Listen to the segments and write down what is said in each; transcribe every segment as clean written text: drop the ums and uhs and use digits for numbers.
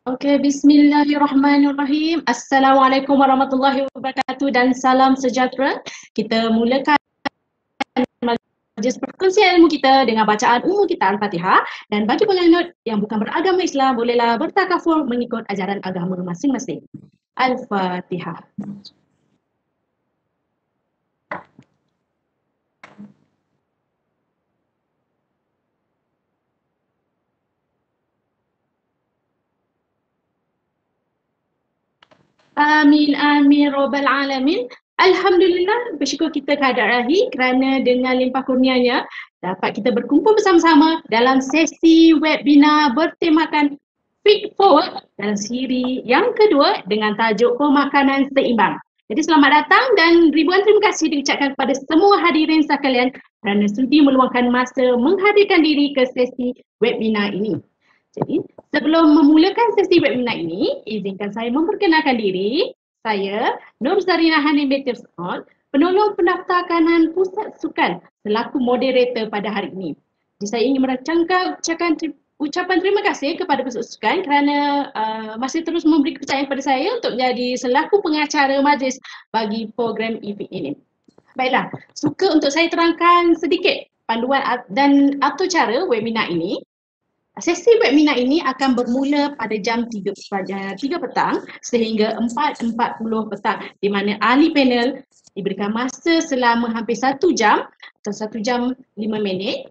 Okey, bismillahirrahmanirrahim. Assalamualaikum warahmatullahi wabarakatuh dan salam sejahtera. Kita mulakan majlis perkongsian ilmu kita dengan bacaan umum kita Al-Fatihah, dan bagi penganut yang bukan beragama Islam bolehlah bertakafur mengikut ajaran agama masing-masing. Al-Fatihah. Amin, amin, robbal alamin. Alhamdulillah, bersyukur kita kehadrat Ilahi kerana dengan limpah kurnianya dapat kita berkumpul bersama-sama dalam sesi webinar bertemakan Feed Forward dalam siri yang kedua dengan tajuk pemakanan seimbang. Jadi selamat datang dan ribuan terima kasih diucapkan kepada semua hadirin sekalian kerana sudi meluangkan masa menghadirkan diri ke sesi webinar ini. Jadi, sebelum memulakan sesi webinar ini, izinkan saya memperkenalkan diri. Saya, Nur Zarina Hanim binti Usman, penolong pendaftar kanan Pusat Sukan selaku moderator pada hari ini. Jadi, saya ingin merancangkan ucapan terima kasih kepada Pusat Sukan kerana masih terus memberi kepercayaan kepada saya untuk menjadi selaku pengacara majlis bagi program EFIC ini. Baiklah, suka untuk saya terangkan sedikit panduan dan atau cara webinar ini. Sesi webinar ini akan bermula pada jam 3 petang sehingga 4.40 petang, di mana ahli panel diberikan masa selama hampir 1 jam atau 1 jam 5 minit.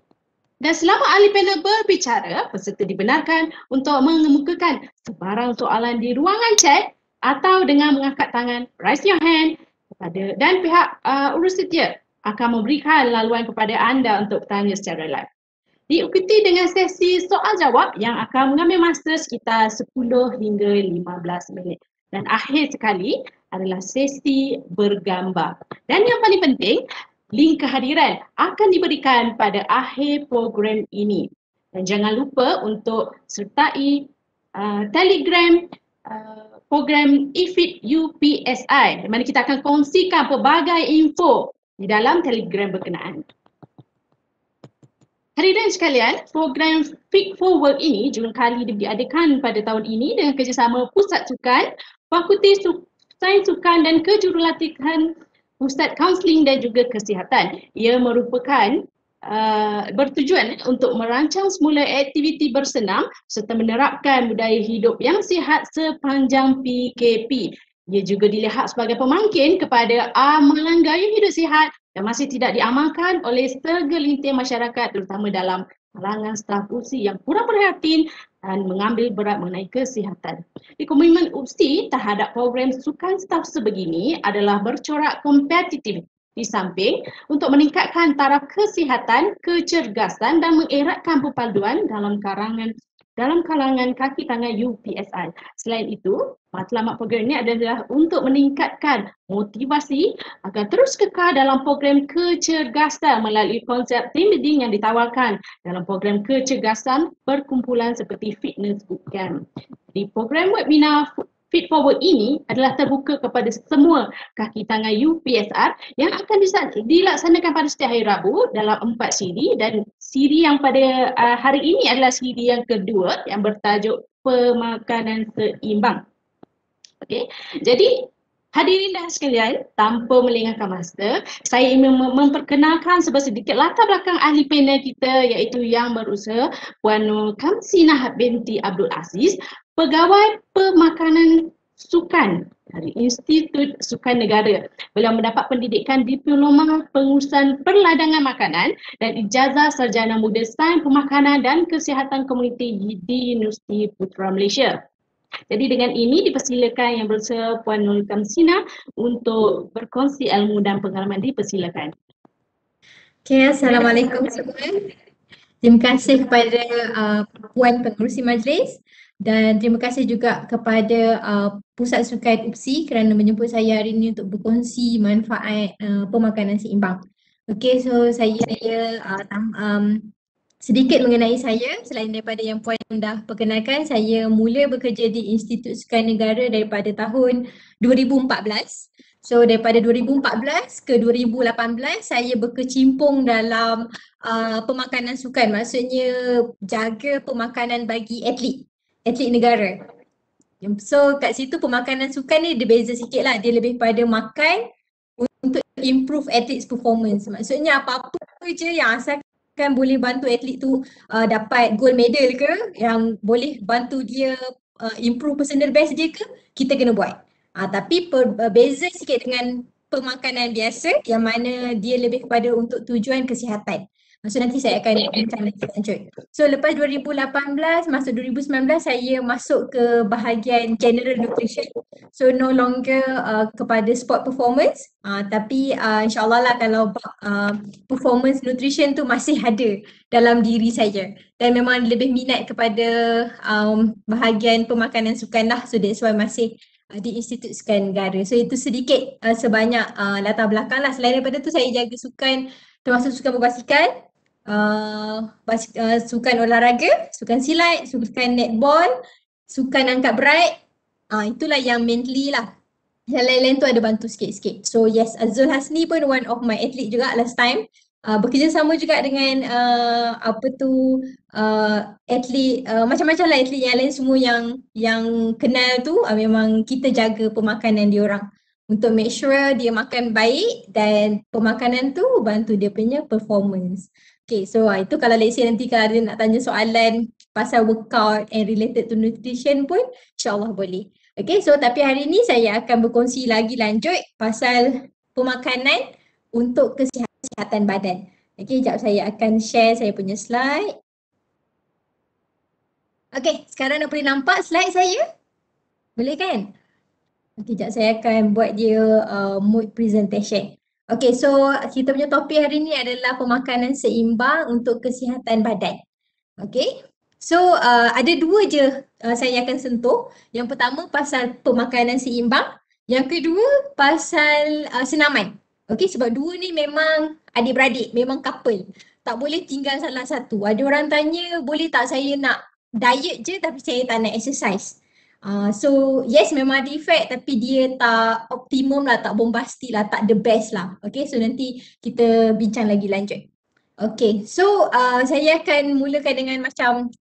Dan selama ahli panel berbicara, peserta dibenarkan untuk mengemukakan sebarang soalan di ruangan chat atau dengan mengangkat tangan, raise your hand, dan pihak urus setia akan memberikan laluan kepada anda untuk bertanya secara live. Diikuti dengan sesi soal jawab yang akan mengambil masa sekitar 10 hingga 15 minit. Dan akhir sekali adalah sesi bergambar. Dan yang paling penting, link kehadiran akan diberikan pada akhir program ini. Dan jangan lupa untuk sertai Telegram program EFIC UPSI, di mana kita akan kongsikan pelbagai info di dalam Telegram berkenaan. Hadirin sekalian, program Feed Forward ini juga kali diadakan pada tahun ini dengan kerjasama Pusat Sukan, Fakulti Sains Sukan dan Kejurulatihan, Pusat Kaunseling dan juga Kesihatan. Ia merupakan bertujuan untuk merancang semula aktiviti bersenam serta menerapkan budaya hidup yang sihat sepanjang PKP. Ia juga dilihat sebagai pemangkin kepada amalan gaya hidup sihat yang masih tidak diamalkan oleh segelintir masyarakat, terutama dalam kalangan staf UPSI yang kurang prihatin dan mengambil berat mengenai kesihatan. Komitmen UPSI terhadap program sukan staf sebegini adalah bercorak kompetitif, di samping untuk meningkatkan taraf kesihatan, kecergasan dan mengeratkan perpaduan dalam kalangan kaki tangan UPSI. Selain itu, matlamat program ini adalah untuk meningkatkan motivasi agar terus kekal dalam program kecergasan melalui konsep team building yang ditawarkan dalam program kecergasan perkumpulan seperti fitness bootcamp. Di program webinar Feed Forward ini adalah terbuka kepada semua kaki tangan UPSR yang akan dilaksanakan pada setiap hari Rabu dalam 4 siri, dan siri yang pada hari ini adalah siri yang kedua yang bertajuk pemakanan seimbang. Okey. Jadi hadirin dan sekalian, tanpa melengahkan masa, saya ingin memperkenalkan sedikit latar belakang ahli panel kita, iaitu yang berusaha Puan Nur Kamsinah binti Abdul Aziz, Pegawai Pemakanan Sukan dari Institut Sukan Negara. Beliau mendapat pendidikan Diploma Pengurusan Perladangan Makanan dan Ijazah Sarjana Muda Sains Pemakanan dan Kesihatan Komuniti di Universiti Putra Malaysia. Jadi dengan ini dipersilakan yang berusaha Puan Nur Kamsinah untuk berkongsi ilmu dan pengalaman, dipersilakan. Okay, Assalamualaikum semua. Terima kasih kepada Puan Pengerusi Majlis dan terima kasih juga kepada Pusat Sukan UPSI kerana menjemput saya hari ini untuk berkongsi manfaat pemakanan seimbang. Okay, so saya sedikit mengenai saya. Selain daripada yang Puan dah perkenalkan, saya mula bekerja di Institut Sukan Negara daripada tahun 2014. So daripada 2014 ke 2018 saya berkecimpung dalam pemakanan sukan, maksudnya jaga pemakanan bagi atlet negara. So kat situ pemakanan sukan ni dia beza sikit lah. Dia lebih pada makan untuk improve athlete's performance. Maksudnya apa-apa je yang asalkan boleh bantu atlet tu dapat gold medal ke, yang boleh bantu dia improve personal best dia ke, kita kena buat. Tapi beza sikit dengan pemakanan biasa yang mana dia lebih kepada untuk tujuan kesihatan. So nanti saya akan bincang lagi lanjut. So lepas 2018 masuk 2019 saya masuk ke bahagian general nutrition. So no longer kepada sport performance, tapi insyaAllah lah kalau performance nutrition tu masih ada dalam diri saya. Dan memang lebih minat kepada bahagian pemakanan sukan lah. So that's why masih di Institut Sukan Negara. So itu sedikit sebanyak latar belakang lah. Selain daripada tu saya jaga sukan termasuk sukan berbasikal, sukan olahraga, sukan silat, sukan netball, sukan angkat berat. Itulah yang mainly lah. Yang lain-lain tu ada bantu sikit-sikit. So yes, Azul Hasni pun one of my athlete juga last time. Bekerjasama juga dengan atlet, macam-macam lah atlet yang lain semua yang kenal tu, memang kita jaga pemakanan dia orang untuk make sure dia makan baik dan pemakanan tu bantu dia punya performance. Okay, so itu kalau let's say nanti kalau ada nak tanya soalan pasal workout and related to nutrition pun insyaAllah boleh. Okay, so tapi hari ni saya akan berkongsi lagi lanjut pasal pemakanan untuk kesihatan badan. Okay, sekejap saya akan share saya punya slide. Okay, sekarang dah boleh nampak slide saya? Boleh kan? Okay, sekejap saya akan buat dia mode presentation. Okay, so kita punya topik hari ni adalah pemakanan seimbang untuk kesihatan badan. Okay, so ada dua je saya akan sentuh. Yang pertama pasal pemakanan seimbang. Yang kedua pasal senaman. Okay, sebab dua ni memang adik-beradik, memang couple. Tak boleh tinggal salah satu. Ada orang tanya, boleh tak saya nak diet je tapi saya tak nak exercise. So yes memang ada effect tapi dia tak optimum lah, tak bombastik lah, tak the best lah. Okay, so nanti kita bincang lagi lanjut. Okay, so saya akan mulakan dengan macam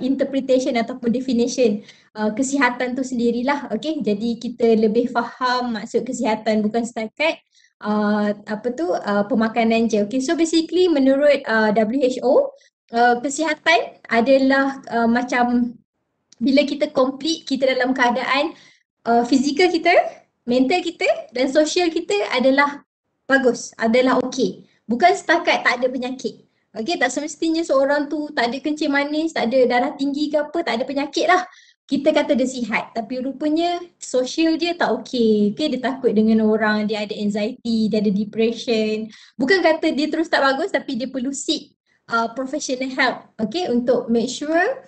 interpretation ataupun definition kesihatan tu sendirilah. Okay, jadi kita lebih faham maksud kesihatan bukan setakat pemakanan je. Okay, so basically menurut WHO, kesihatan adalah macam bila kita complete, kita dalam keadaan fizikal kita, mental kita dan sosial kita adalah bagus, adalah okey. Bukan setakat tak ada penyakit. Okey, tak semestinya seorang tu tak ada kencing manis, tak ada darah tinggi ke apa, tak ada penyakit lah. Kita kata dia sihat, tapi rupanya sosial dia tak okey. Okey, dia takut dengan orang, dia ada anxiety, dia ada depression. Bukan kata dia terus tak bagus tapi dia perlu seek professional help. Okey, untuk make sure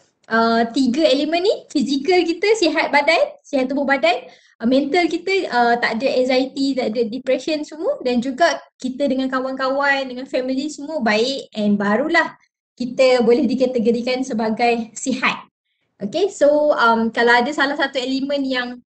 tiga elemen ni, fizikal kita sihat badan, sihat tubuh badan, mental kita tak ada anxiety, tak ada depression semua, dan juga kita dengan kawan-kawan, dengan family semua baik, and barulah kita boleh dikategorikan sebagai sihat. Okay, so kalau ada salah satu elemen yang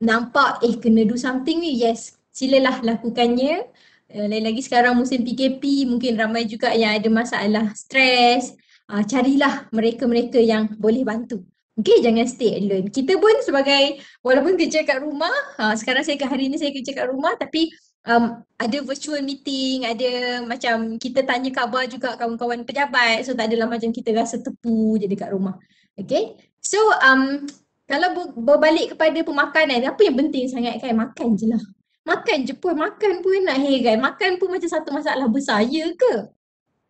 nampak kena do something ni, yes, silalah lakukannya. Lain lagi sekarang musim PKP, mungkin ramai juga yang ada masalah stres. Carilah mereka-mereka yang boleh bantu. Okay, jangan stay alone. Kita pun sebagai, walaupun kerja kat rumah, sekarang hari ni saya kerja kat rumah tapi ada virtual meeting, ada macam kita tanya khabar juga kawan-kawan pejabat. So tak adalah macam kita rasa tepu je dekat rumah. Okay, so kalau berbalik kepada pemakanan, apa yang penting sangat kan? Makan je lah. Makan je pun, makan pun nak heran. Makan pun macam satu masalah besar, ya ke?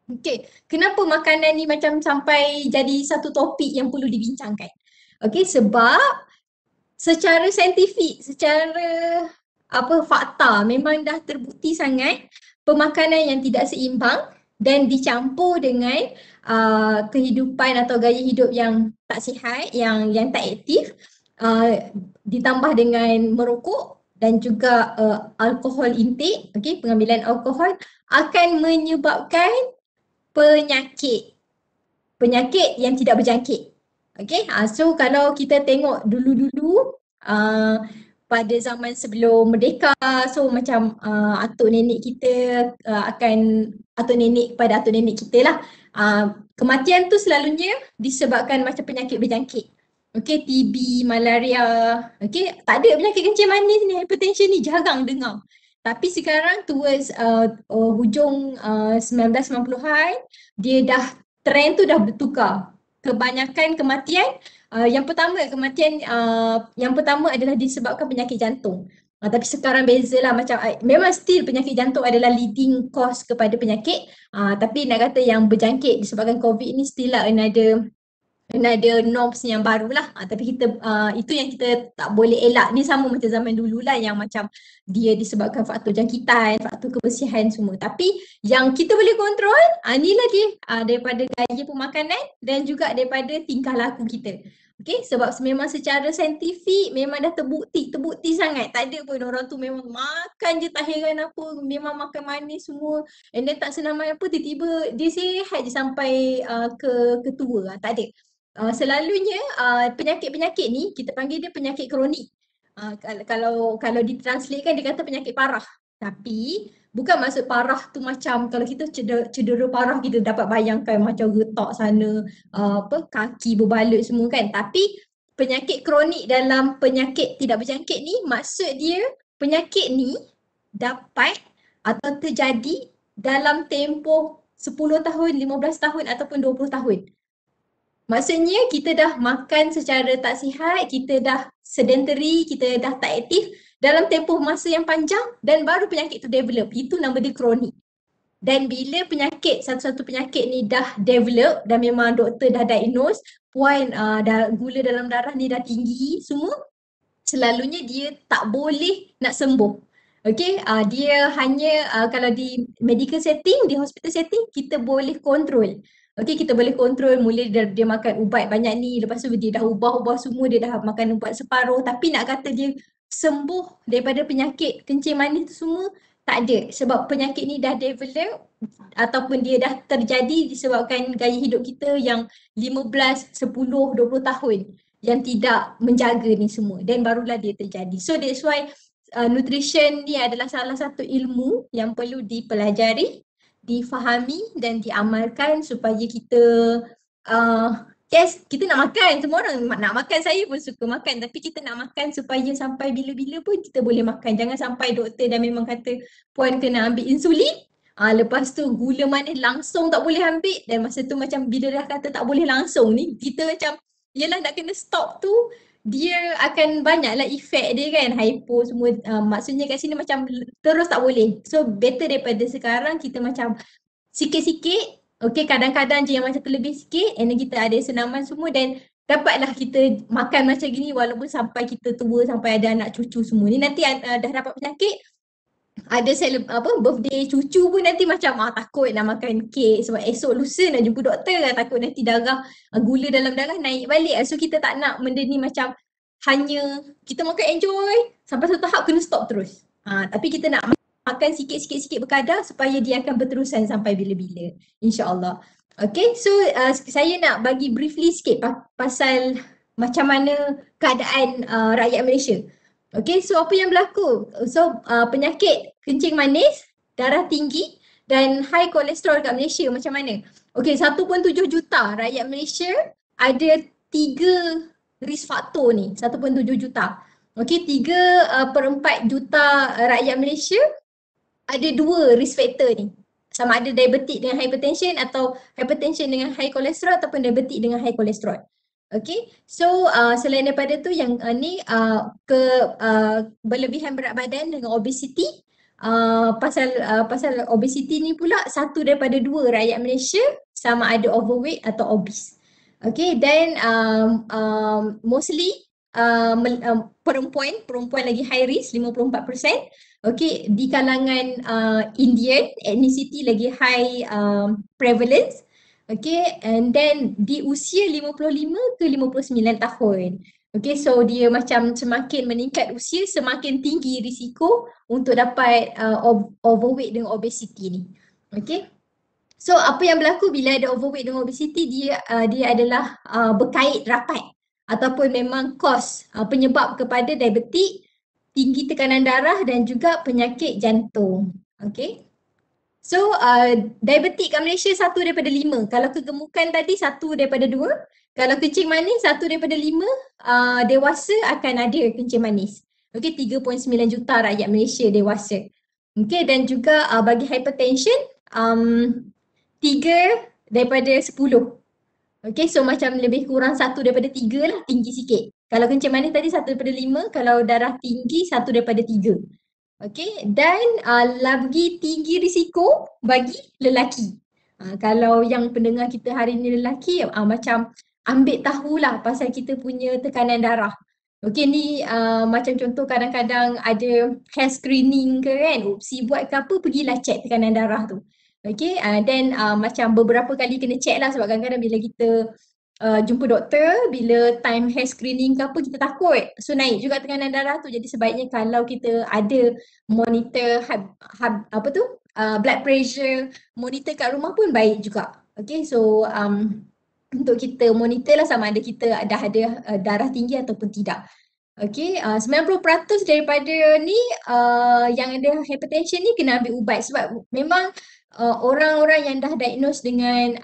Okay, kenapa makanan ni macam sampai jadi satu topik yang perlu dibincangkan? Okay, sebab secara saintifik, secara fakta memang dah terbukti sangat pemakanan yang tidak seimbang dan dicampur dengan kehidupan atau gaya hidup yang tak sihat, yang tak aktif, ditambah dengan merokok dan juga alkohol intake, okay, pengambilan alkohol akan menyebabkan penyakit yang tidak berjangkit. Okay, so kalau kita tengok dulu-dulu pada zaman sebelum merdeka, so macam atuk nenek kita atuk nenek kepada atuk nenek kita lah, kematian tu selalunya disebabkan macam penyakit berjangkit. Okey, TB, malaria, okey, tak ada penyakit kencing manis ni, hypertension ni jarang dengar. Tapi sekarang towards hujung 1990-an, dia dah, trend tu dah bertukar. Kebanyakan kematian, yang pertama adalah disebabkan penyakit jantung. Tapi sekarang bezalah, macam memang still penyakit jantung adalah leading cause kepada penyakit, tapi nak kata yang berjangkit disebabkan COVID ni still lah another norms yang baru lah. Tapi kita itu yang kita tak boleh elak. Ni sama macam zaman dulu lah yang macam dia disebabkan faktor jangkitan, faktor kebersihan semua. Tapi yang kita boleh kontrol, ni lah dia, daripada gaya pemakanan dan juga daripada tingkah laku kita. Okay, sebab memang secara saintifik memang dah terbukti sangat. Tak ada pun orang tu memang makan je tak heran apa, memang makan manis semua, and then tak senaman apa, tiba-tiba dia sihat je sampai ke tua. Tak ada. Selalunya penyakit-penyakit ni kita panggil dia penyakit kronik. Kalau ditranslatekan dia kata penyakit parah. Tapi bukan maksud parah tu macam kalau kita cedera parah kita dapat bayangkan macam retak sana, kaki berbalut semua kan. Tapi penyakit kronik dalam penyakit tidak berjangkit ni, maksud dia penyakit ni dapat atau terjadi dalam tempoh 10 tahun, 15 tahun ataupun 20 tahun. Maksudnya kita dah makan secara tak sihat, kita dah sedentary, kita dah tak aktif dalam tempoh masa yang panjang dan baru penyakit tu develop. Itu nama dia kronik. Dan bila satu-satu penyakit ni dah develop dan memang doktor dah diagnose, gula dalam darah ni dah tinggi semua, selalunya dia tak boleh nak sembuh. Okay, dia hanya kalau di medical setting, di hospital setting, kita boleh kontrol. Okay, kita boleh kontrol mula dia makan ubat banyak ni, lepas tu dia dah ubah semua, dia dah makan ubat separuh, tapi nak kata dia sembuh daripada penyakit kencing manis tu semua, tak ada. Sebab penyakit ni dah develop ataupun dia dah terjadi disebabkan gaya hidup kita yang 15, 10, 20 tahun yang tidak menjaga ni semua, dan barulah dia terjadi. So that's why nutrition ni adalah salah satu ilmu yang perlu dipelajari, difahami dan diamalkan supaya kita yes, kita nak makan, semua orang nak makan, saya pun suka makan, tapi kita nak makan supaya sampai bila-bila pun kita boleh makan. Jangan sampai doktor dah memang kata puan kena ambil insulin, lepas tu gula manis langsung tak boleh ambil, dan masa tu macam bila dah kata tak boleh langsung ni, kita macam yelah nak kena stop tu, dia akan banyaklah efek dia kan, hypo semua, maksudnya kat sini macam terus tak boleh. So better daripada sekarang kita macam sikit-sikit, okay, kadang-kadang je yang macam terlebih sikit, and then kita ada senaman semua dan dapatlah kita makan macam gini walaupun sampai kita tua, sampai ada anak cucu semua. Ni nanti dah dapat penyakit, ada birthday cucu pun nanti macam takut nak makan kek sebab esok lusa nak jumpa doktor lah, takut nanti darah, gula dalam darah naik balik. So kita tak nak benda ni macam hanya kita makan enjoy sampai satu tahap kena stop terus. Tapi kita nak makan sikit-sikit berkadar supaya dia akan berterusan sampai bila-bila, insyaAllah. Okay, so saya nak bagi briefly sikit pasal macam mana keadaan rakyat Malaysia. Okay, so apa yang berlaku? So penyakit kencing manis, darah tinggi dan high kolesterol kat Malaysia macam mana? Okay, 1.7 juta rakyat Malaysia ada 3 risk factor ni, 1.7 juta. Okay, 3/4 juta rakyat Malaysia ada 2 risk factor ni. Sama ada diabetik dengan hypertension atau hypertension dengan high kolesterol ataupun diabetik dengan high kolesterol. Okay, so selain daripada tu yang ni berlebihan berat badan dengan obesity. Pasal obesity ni pula 1 daripada 2 rakyat Malaysia sama ada overweight atau obese. Okay, then mostly perempuan lagi high risk 54%. Okay, di kalangan Indian ethnicity lagi high prevalence. Okay, and then di usia 55 ke 59 tahun. Okay, so dia macam semakin meningkat usia, semakin tinggi risiko untuk dapat overweight dengan obesity ni. Okay, so apa yang berlaku bila ada overweight dengan obesity, dia adalah berkait rapat ataupun memang cause penyebab kepada diabetik, tinggi tekanan darah dan juga penyakit jantung. Okay. So diabetik kat Malaysia 1/5. Kalau kegemukan tadi 1/2. Kalau kencing manis 1/5 dewasa akan ada kencing manis. Okey, 3.9 juta rakyat Malaysia dewasa. Okey, dan juga bagi hypertension 3/10. Okey, so macam lebih kurang 1/3 lah, tinggi sikit. Kalau kencing manis tadi 1/5, kalau darah tinggi 1/3. Okey, dan lagi tinggi risiko bagi lelaki. Kalau yang pendengar kita hari ni lelaki, macam ambil tahulah pasal kita punya tekanan darah. Okey, ni macam contoh kadang-kadang ada hair screening ke kan, UPSI buat ke apa, pergilah check tekanan darah tu. Okey, then macam beberapa kali kena check lah, sebab kadang-kadang bila kita jumpa doktor, bila time hair screening ke apa, kita takut. So naik juga tekanan darah tu. Jadi sebaiknya kalau kita ada monitor blood pressure, monitor kat rumah pun baik juga. Okay, so untuk kita monitor lah sama ada kita dah ada darah tinggi ataupun tidak. Okay, 90% daripada ni yang ada hypertension ni kena ambil ubat, sebab memang orang-orang yang dah diagnose dengan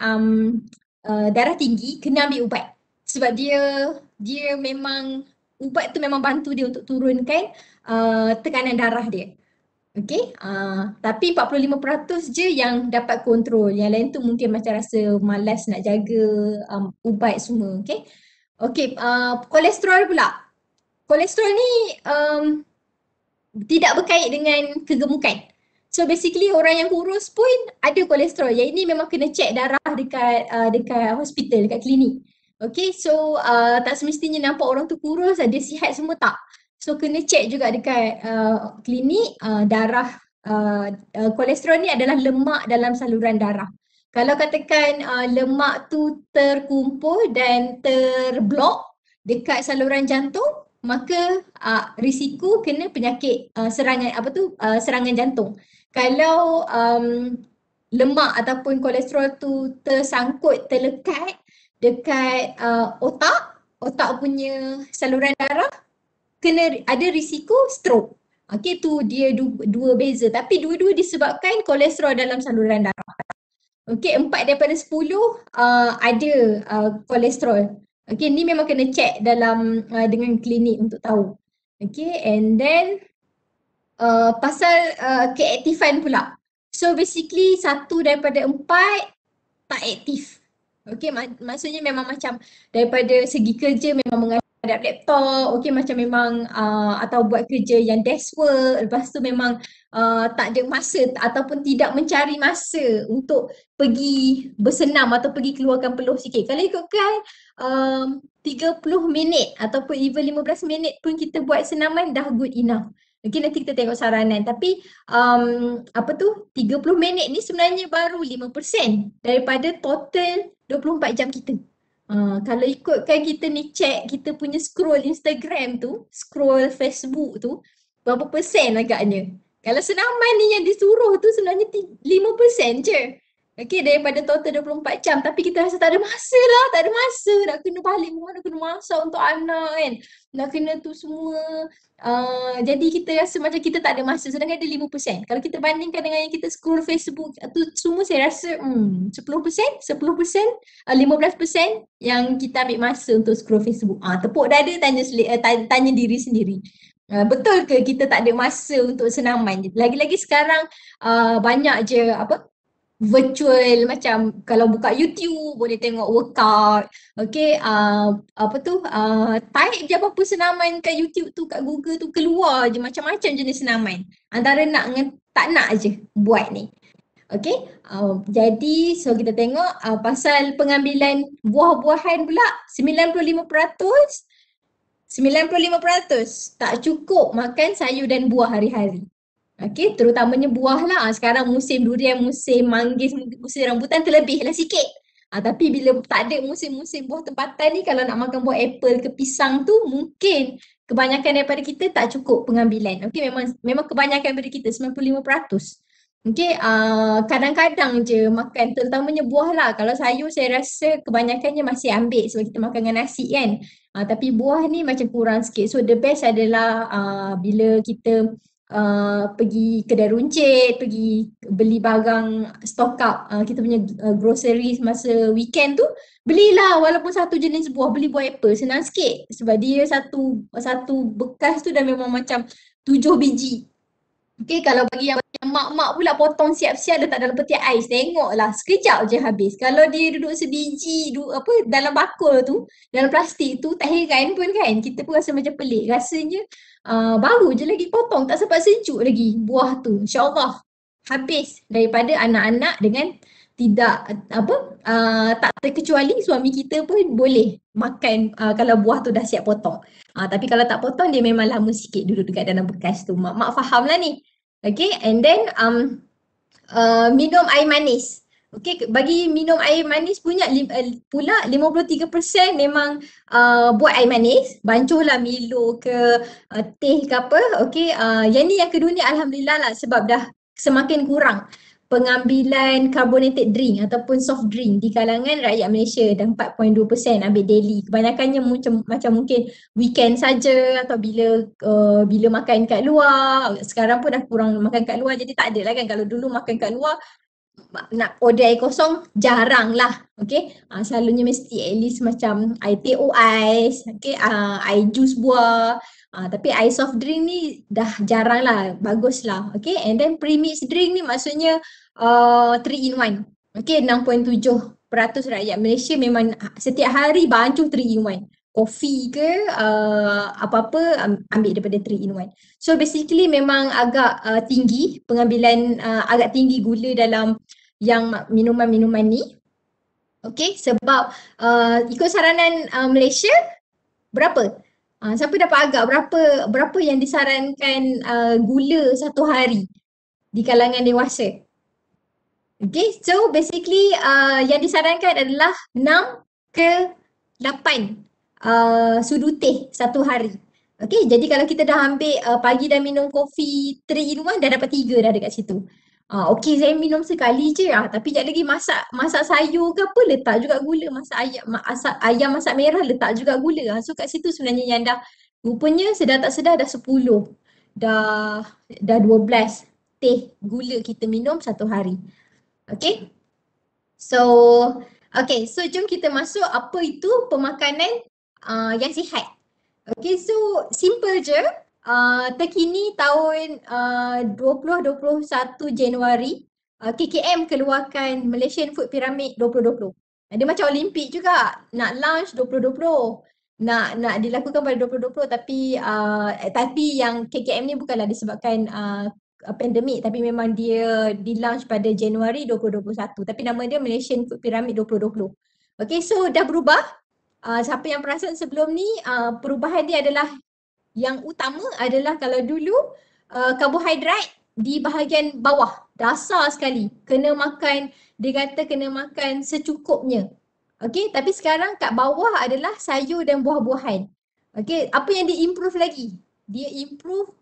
darah tinggi kena ambil ubat, sebab dia memang ubat tu memang bantu dia untuk turunkan tekanan darah dia. Okay, tapi 45% je yang dapat kontrol. Yang lain tu mungkin macam rasa malas nak jaga ubat semua. Okay, okay, kolesterol pula. Kolesterol ni tidak berkait dengan kegemukan. So basically orang yang kurus pun ada kolesterol. Yang ini memang kena check darah dekat hospital, dekat klinik. Okay, so tak semestinya nampak orang tu kurus, dia sihat semua, tak. So kena check juga dekat klinik darah. Kolesterol ni adalah lemak dalam saluran darah. Kalau katakan lemak tu terkumpul dan terblok dekat saluran jantung, maka risiko kena penyakit serangan jantung. Kalau lemak ataupun kolesterol tu tersangkut, terlekat dekat otak punya saluran darah, kena ada risiko stroke. Okey, tu dia dua beza, tapi dua-dua disebabkan kolesterol dalam saluran darah. Okey, 4/10 ada kolesterol. Okey, ni memang kena check dalam dengan klinik untuk tahu. Okey, and then pasal keaktifan pula. So basically 1/4 tak aktif. Okey, maksudnya memang macam daripada segi kerja memang menghadap laptop, okey, macam memang atau buat kerja yang desk work, lepas tu memang tak ada masa ataupun tidak mencari masa untuk pergi bersenam atau pergi keluarkan peluh sikit. Kalau ikutkan 30 minit ataupun even 15 minit pun kita buat senaman dah good enough. Okay, nanti kita tengok saranan. Tapi 30 minit ni sebenarnya baru 5% daripada total 24 jam kita. Kalau ikutkan kita ni check kita punya scroll Instagram tu, scroll Facebook tu, berapa persen agaknya? Kalau senaman ni yang disuruh tu sebenarnya 5% je. Okay, daripada total 24 jam. Tapi kita rasa tak ada masa lah, tak ada masa. Nak kena balik rumah, nak kena masak untuk anak kan. Nak kena tu semua. Jadi kita rasa macam kita tak ada masa, sedangkan ada 5%. Kalau kita bandingkan dengan yang kita scroll Facebook tu semua, saya rasa 10%, 15% yang kita ambil masa untuk scroll Facebook. Tepuk dada, tanya diri sendiri. Betul ke kita tak ada masa untuk senaman? Lagi-lagi sekarang banyak je virtual, macam kalau buka YouTube boleh tengok workout. Okay, type je apa senaman kat YouTube tu, kat Google tu, keluar je macam-macam jenis senaman. Antara nak dengan tak nak je buat ni. Okay, jadi so kita tengok pasal pengambilan buah-buahan pula, 95% tak cukup makan sayur dan buah hari-hari. Okey, terutamanya buah lah. Sekarang musim durian, musim manggis, musim rambutan terlebihlah sikit. Tapi bila tak ada musim-musim buah tempatan ni, kalau nak makan buah apple ke pisang tu, mungkin kebanyakan daripada kita tak cukup pengambilan. Okey, memang kebanyakan daripada kita, 95%. Okey, kadang-kadang je makan, terutamanya buah lah. Kalau sayur saya rasa kebanyakannya masih ambil sebab kita makan dengan nasi kan. Tapi buah ni macam kurang sikit. So the best adalah bila kita pergi kedai runcit, pergi beli barang stock up kita punya groceries masa weekend tu, belilah walaupun satu jenis buah, beli buah apple senang sikit sebab dia satu bekas tu dah memang macam 7 biji. Okay, kalau bagi yang mak-mak pula potong siap-siap letak dalam peti ais, tengoklah sekejap je habis. Kalau dia duduk sebiji dalam bakul tu, dalam plastik tu, tak heran pun kan, kita pun rasa macam pelik. Rasanya baru je lagi potong, tak sempat sejuk lagi buah tu. InsyaAllah habis daripada anak-anak dengan tidak tak terkecuali suami kita pun boleh makan kalau buah tu dah siap potong. Tapi kalau tak potong dia memang lama sikit duduk dekat dalam bekas tu. Mak faham lah ni. Okay, and then minum air manis. Okay, bagi minum air manis pula 53% memang buat air manis. Bancuhlah Milo ke teh ke apa. Okay, yang ni yang kedua ni Alhamdulillah lah sebab dah semakin kurang pengambilan carbonated drink ataupun soft drink di kalangan rakyat Malaysia, dah 4.2% ambil daily. Kebanyakannya macam mungkin weekend saja atau bila makan kat luar. Sekarang pun dah kurang makan kat luar jadi tak ada lah kan. Kalau dulu makan kat luar nak order air kosong jarang lah. Okay, selalunya mesti at least macam air teh ais, okay, air jus buah. Tapi air soft drink ni dah jarang lah, bagus lah. Okay, and then premix drink ni maksudnya 3 in 1. Okay, 6.7% rakyat Malaysia memang setiap hari bancuh 3 in 1. Kopi ke apa-apa ambil daripada 3 in 1. So basically memang agak tinggi pengambilan, agak tinggi gula dalam yang minuman-minuman ni. Okay, sebab ikut saranan Malaysia berapa? Siapa dapat agak berapa yang disarankan gula satu hari di kalangan dewasa? Okay, so basically yang disarankan adalah 6 ke 8 sudu teh satu hari. Okay, jadi kalau kita dah ambil pagi dah minum kopi 3 in 1 dah dapat 3 dah dekat situ. Okay, saya minum sekali je tapi sekejap lagi masak sayur ke apa letak juga gula, masak ayam masak merah letak juga gula. So kat situ sebenarnya yang dah rupanya sedar tak sedar dah 10, dah 12 teh gula kita minum satu hari. Okay, so jom kita masuk apa itu pemakanan yang sihat. Okay, so simple je. Terkini tahun 2021 Januari, KKM keluarkan Malaysian Food Pyramid 2020. Dia macam Olimpik juga, nak launch 2020. Nak dilakukan pada 2020 tapi yang KKM ni bukanlah disebabkan pandemik, tapi memang dia di-launch pada Januari 2021. Tapi nama dia Malaysian Food Pyramid 2020. Okay, so dah berubah. Siapa yang perasan sebelum ni, perubahan dia adalah yang utama adalah kalau dulu karbohidrat di bahagian bawah, dasar sekali. Dia kata kena makan secukupnya. Okay, tapi sekarang kat bawah adalah sayur dan buah-buahan. Okay, apa yang di-improve lagi? Dia improve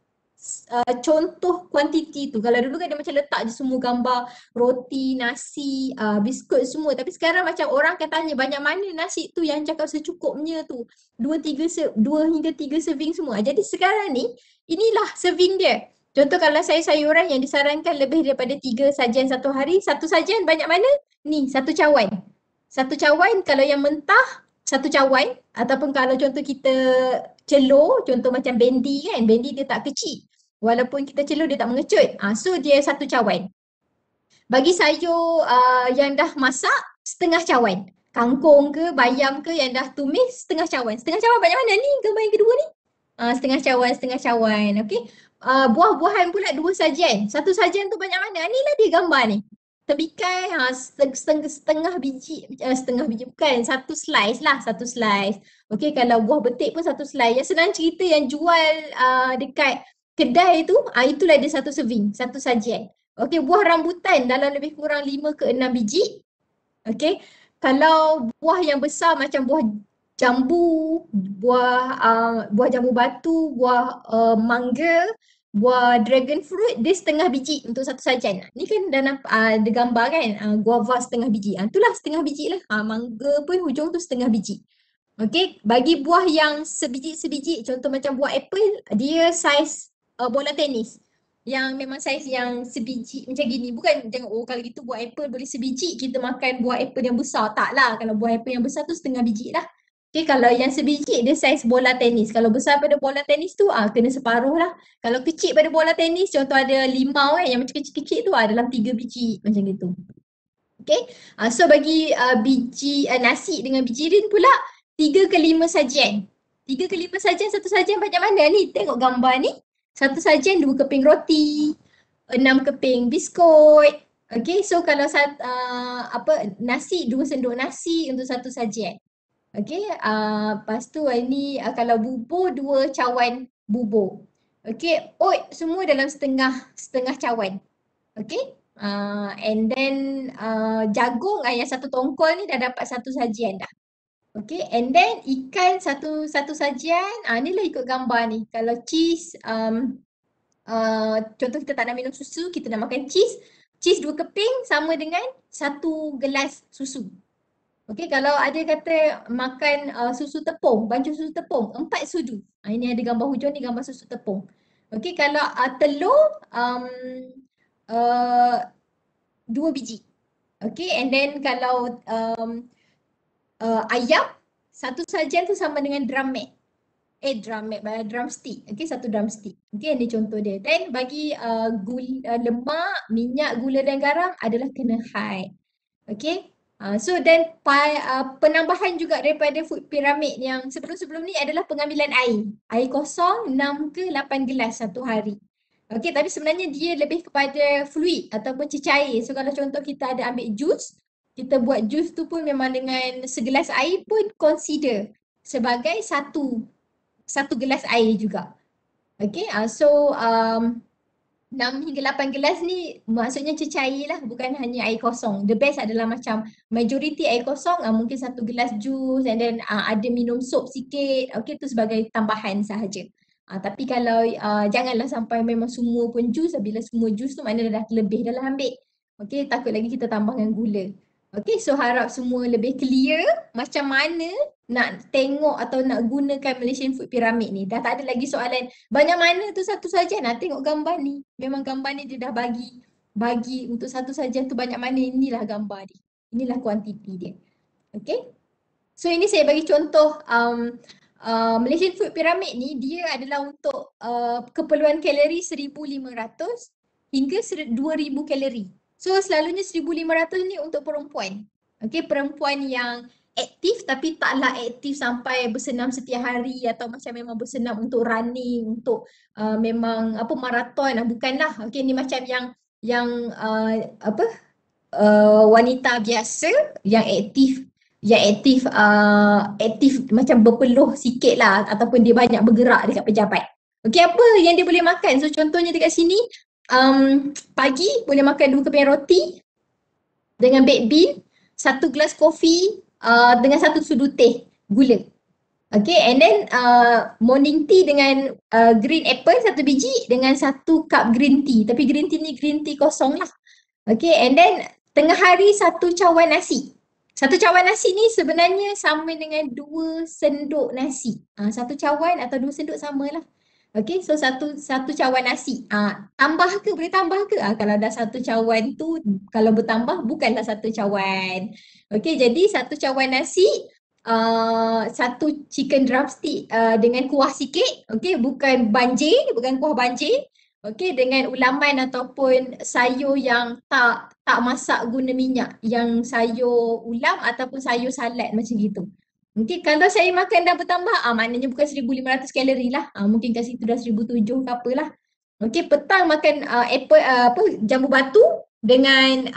contoh kuantiti tu. Kalau dulu kan dia macam letak je semua gambar roti, nasi, biskut semua. Tapi sekarang macam orang akan tanya banyak mana nasi tu yang cakap secukupnya tu. 2 hingga 3 serving semua. Jadi sekarang ni inilah serving dia. Contoh kalau sayuran yang disarankan lebih daripada 3 sajian satu hari, satu sajian banyak mana? Ni, satu cawan. Satu cawan kalau yang mentah, satu cawan. Ataupun kalau contoh kita celur, contoh macam bendi kan, bendi dia tak kecil. Walaupun kita celur dia tak mengecut. So dia satu cawan. Bagi sayur yang dah masak, setengah cawan. Kangkung ke, bayam ke yang dah tumis, setengah cawan. Setengah cawan banyak mana ni gambar yang kedua ni? Setengah cawan. Okay. Buah-buahan pula 2 sajian. Satu sajian tu banyak mana? Inilah dia gambar ni. Tebikai setengah biji bukan, satu slice lah, satu slice. Okay, kalau buah betik pun satu slice. Yang senang cerita yang jual dekat kedai tu, itulah dia satu serving, satu sajian. Okay, buah rambutan dalam lebih kurang 5 ke 6 biji. Okay, kalau buah yang besar macam buah jambu, buah jambu batu, buah mangga, buah dragon fruit, dia setengah biji untuk satu sajian. Ni kan dah nampak ada gambar kan, guava setengah biji. Itulah setengah biji lah. Mangga pun hujung tu setengah biji. Okay, bagi buah yang sebiji-sebiji, contoh macam buah apple, dia saiz bola tenis. yang memang saiz yang sebiji macam gini. Bukan jangan kalau gitu buah apple boleh sebiji, kita makan buah apple yang besar. Tak lah, kalau buah apple yang besar tu setengah biji lah. Okay, kalau yang sebiji dia saiz bola tenis. Kalau besar pada bola tenis tu kena separuh lah. Kalau kecil pada bola tenis, contoh ada limau yang macam kecil-kecil tu dalam 3 biji macam gitu. Okay, so bagi biji nasi dengan biji rin pula 3 ke 5 sajian. 3 ke 5 sajian, satu sajian banyak mana ni? Tengok gambar ni. Satu sajian 2 keping roti, 6 keping biskut. Okay, so kalau nasi 2 sendok nasi untuk satu sajian. Okay, lepas tu ini kalau bubur 2 cawan bubur. Okay, oat semua dalam setengah cawan. Okay, and then jagung yang satu tongkol ni dah dapat satu sajian dah. Okay, and then ikan satu sajian. Ni lah ikut gambar ni. Kalau cheese, contoh kita tak nak minum susu, kita nak makan cheese. Cheese 2 keping sama dengan 1 gelas susu. Okay, kalau ada kata makan susu tepung, bancuh susu tepung, 4 sudu. Ini ada gambar hujung ni, gambar susu tepung. Okay, kalau telur, 2 biji. Okay, and then kalau ayam, satu sajian tu sama dengan drumstick. Okay, satu drumstick. Okay, ini contoh dia. Then bagi lemak, minyak, gula dan garam adalah kena high. Okay, so then penambahan juga daripada food pyramid yang sebelum-sebelum ni adalah pengambilan air. Air kosong 6 ke 8 gelas satu hari. Okay, tapi sebenarnya dia lebih kepada fluid ataupun cecair. So kalau contoh kita ada ambil jus, kita buat jus tu pun memang dengan segelas air pun consider sebagai satu gelas air juga. Okay, so 6 hingga 8 gelas ni maksudnya cecair lah, bukan hanya air kosong. The best adalah macam majority air kosong, mungkin 1 gelas jus and then ada minum sup sikit. Okay, tu sebagai tambahan sahaja. Tapi kalau janganlah sampai memang semua pun jus, bila semua jus tu maknanya dah lebih dah lah ambil. Okay, takut lagi kita tambahkan gula. Okay, so harap semua lebih clear macam mana nak tengok atau nak gunakan Malaysian Food Pyramid ni. Dah tak ada lagi soalan banyak mana tu satu sajian. Tengok gambar ni. Memang gambar ni dia dah bagi untuk satu sajian tu banyak mana. Inilah gambar dia. Inilah kuantiti dia. Okay. So ini saya bagi contoh Malaysian Food Pyramid ni dia adalah untuk keperluan kalori 1,500 hingga 2,000 kalori. So selalunya 1,500 ni untuk perempuan. Okay, perempuan yang aktif tapi taklah aktif sampai bersenam setiap hari atau macam memang bersenam untuk running, untuk memang maraton, bukanlah. Okay, ni macam yang wanita biasa yang aktif macam berpeluh sikit lah ataupun dia banyak bergerak dekat pejabat. Okay, apa yang dia boleh makan? So contohnya dekat sini pagi boleh makan 2 keping roti dengan baked bean, 1 gelas kopi dengan 1 sudu teh gula. Okay, and then morning tea dengan green apple 1 biji dengan 1 cup green tea. Tapi green tea ni green tea kosong lah. Okay, and then tengah hari 1 cawan nasi. 1 cawan nasi ni sebenarnya sama dengan 2 sendok nasi. 1 cawan atau 2 sendok samalah. Okay, so satu cawan nasi. Tambah ke? Boleh tambah ke? Kalau dah 1 cawan tu, kalau bertambah bukanlah 1 cawan. Okay, jadi 1 cawan nasi, 1 chicken drumstick dengan kuah sikit. Okay, bukan kuah banjir. Okay, dengan ulaman ataupun sayur yang tak masak guna minyak. Yang sayur ulam ataupun sayur salad macam gitu. Okay, kalau saya makan dah bertambah, maknanya bukan 1,500 kalori lah. Mungkin kat situ dah 1,700 ke apalah. Okay, petang makan jambu batu dengan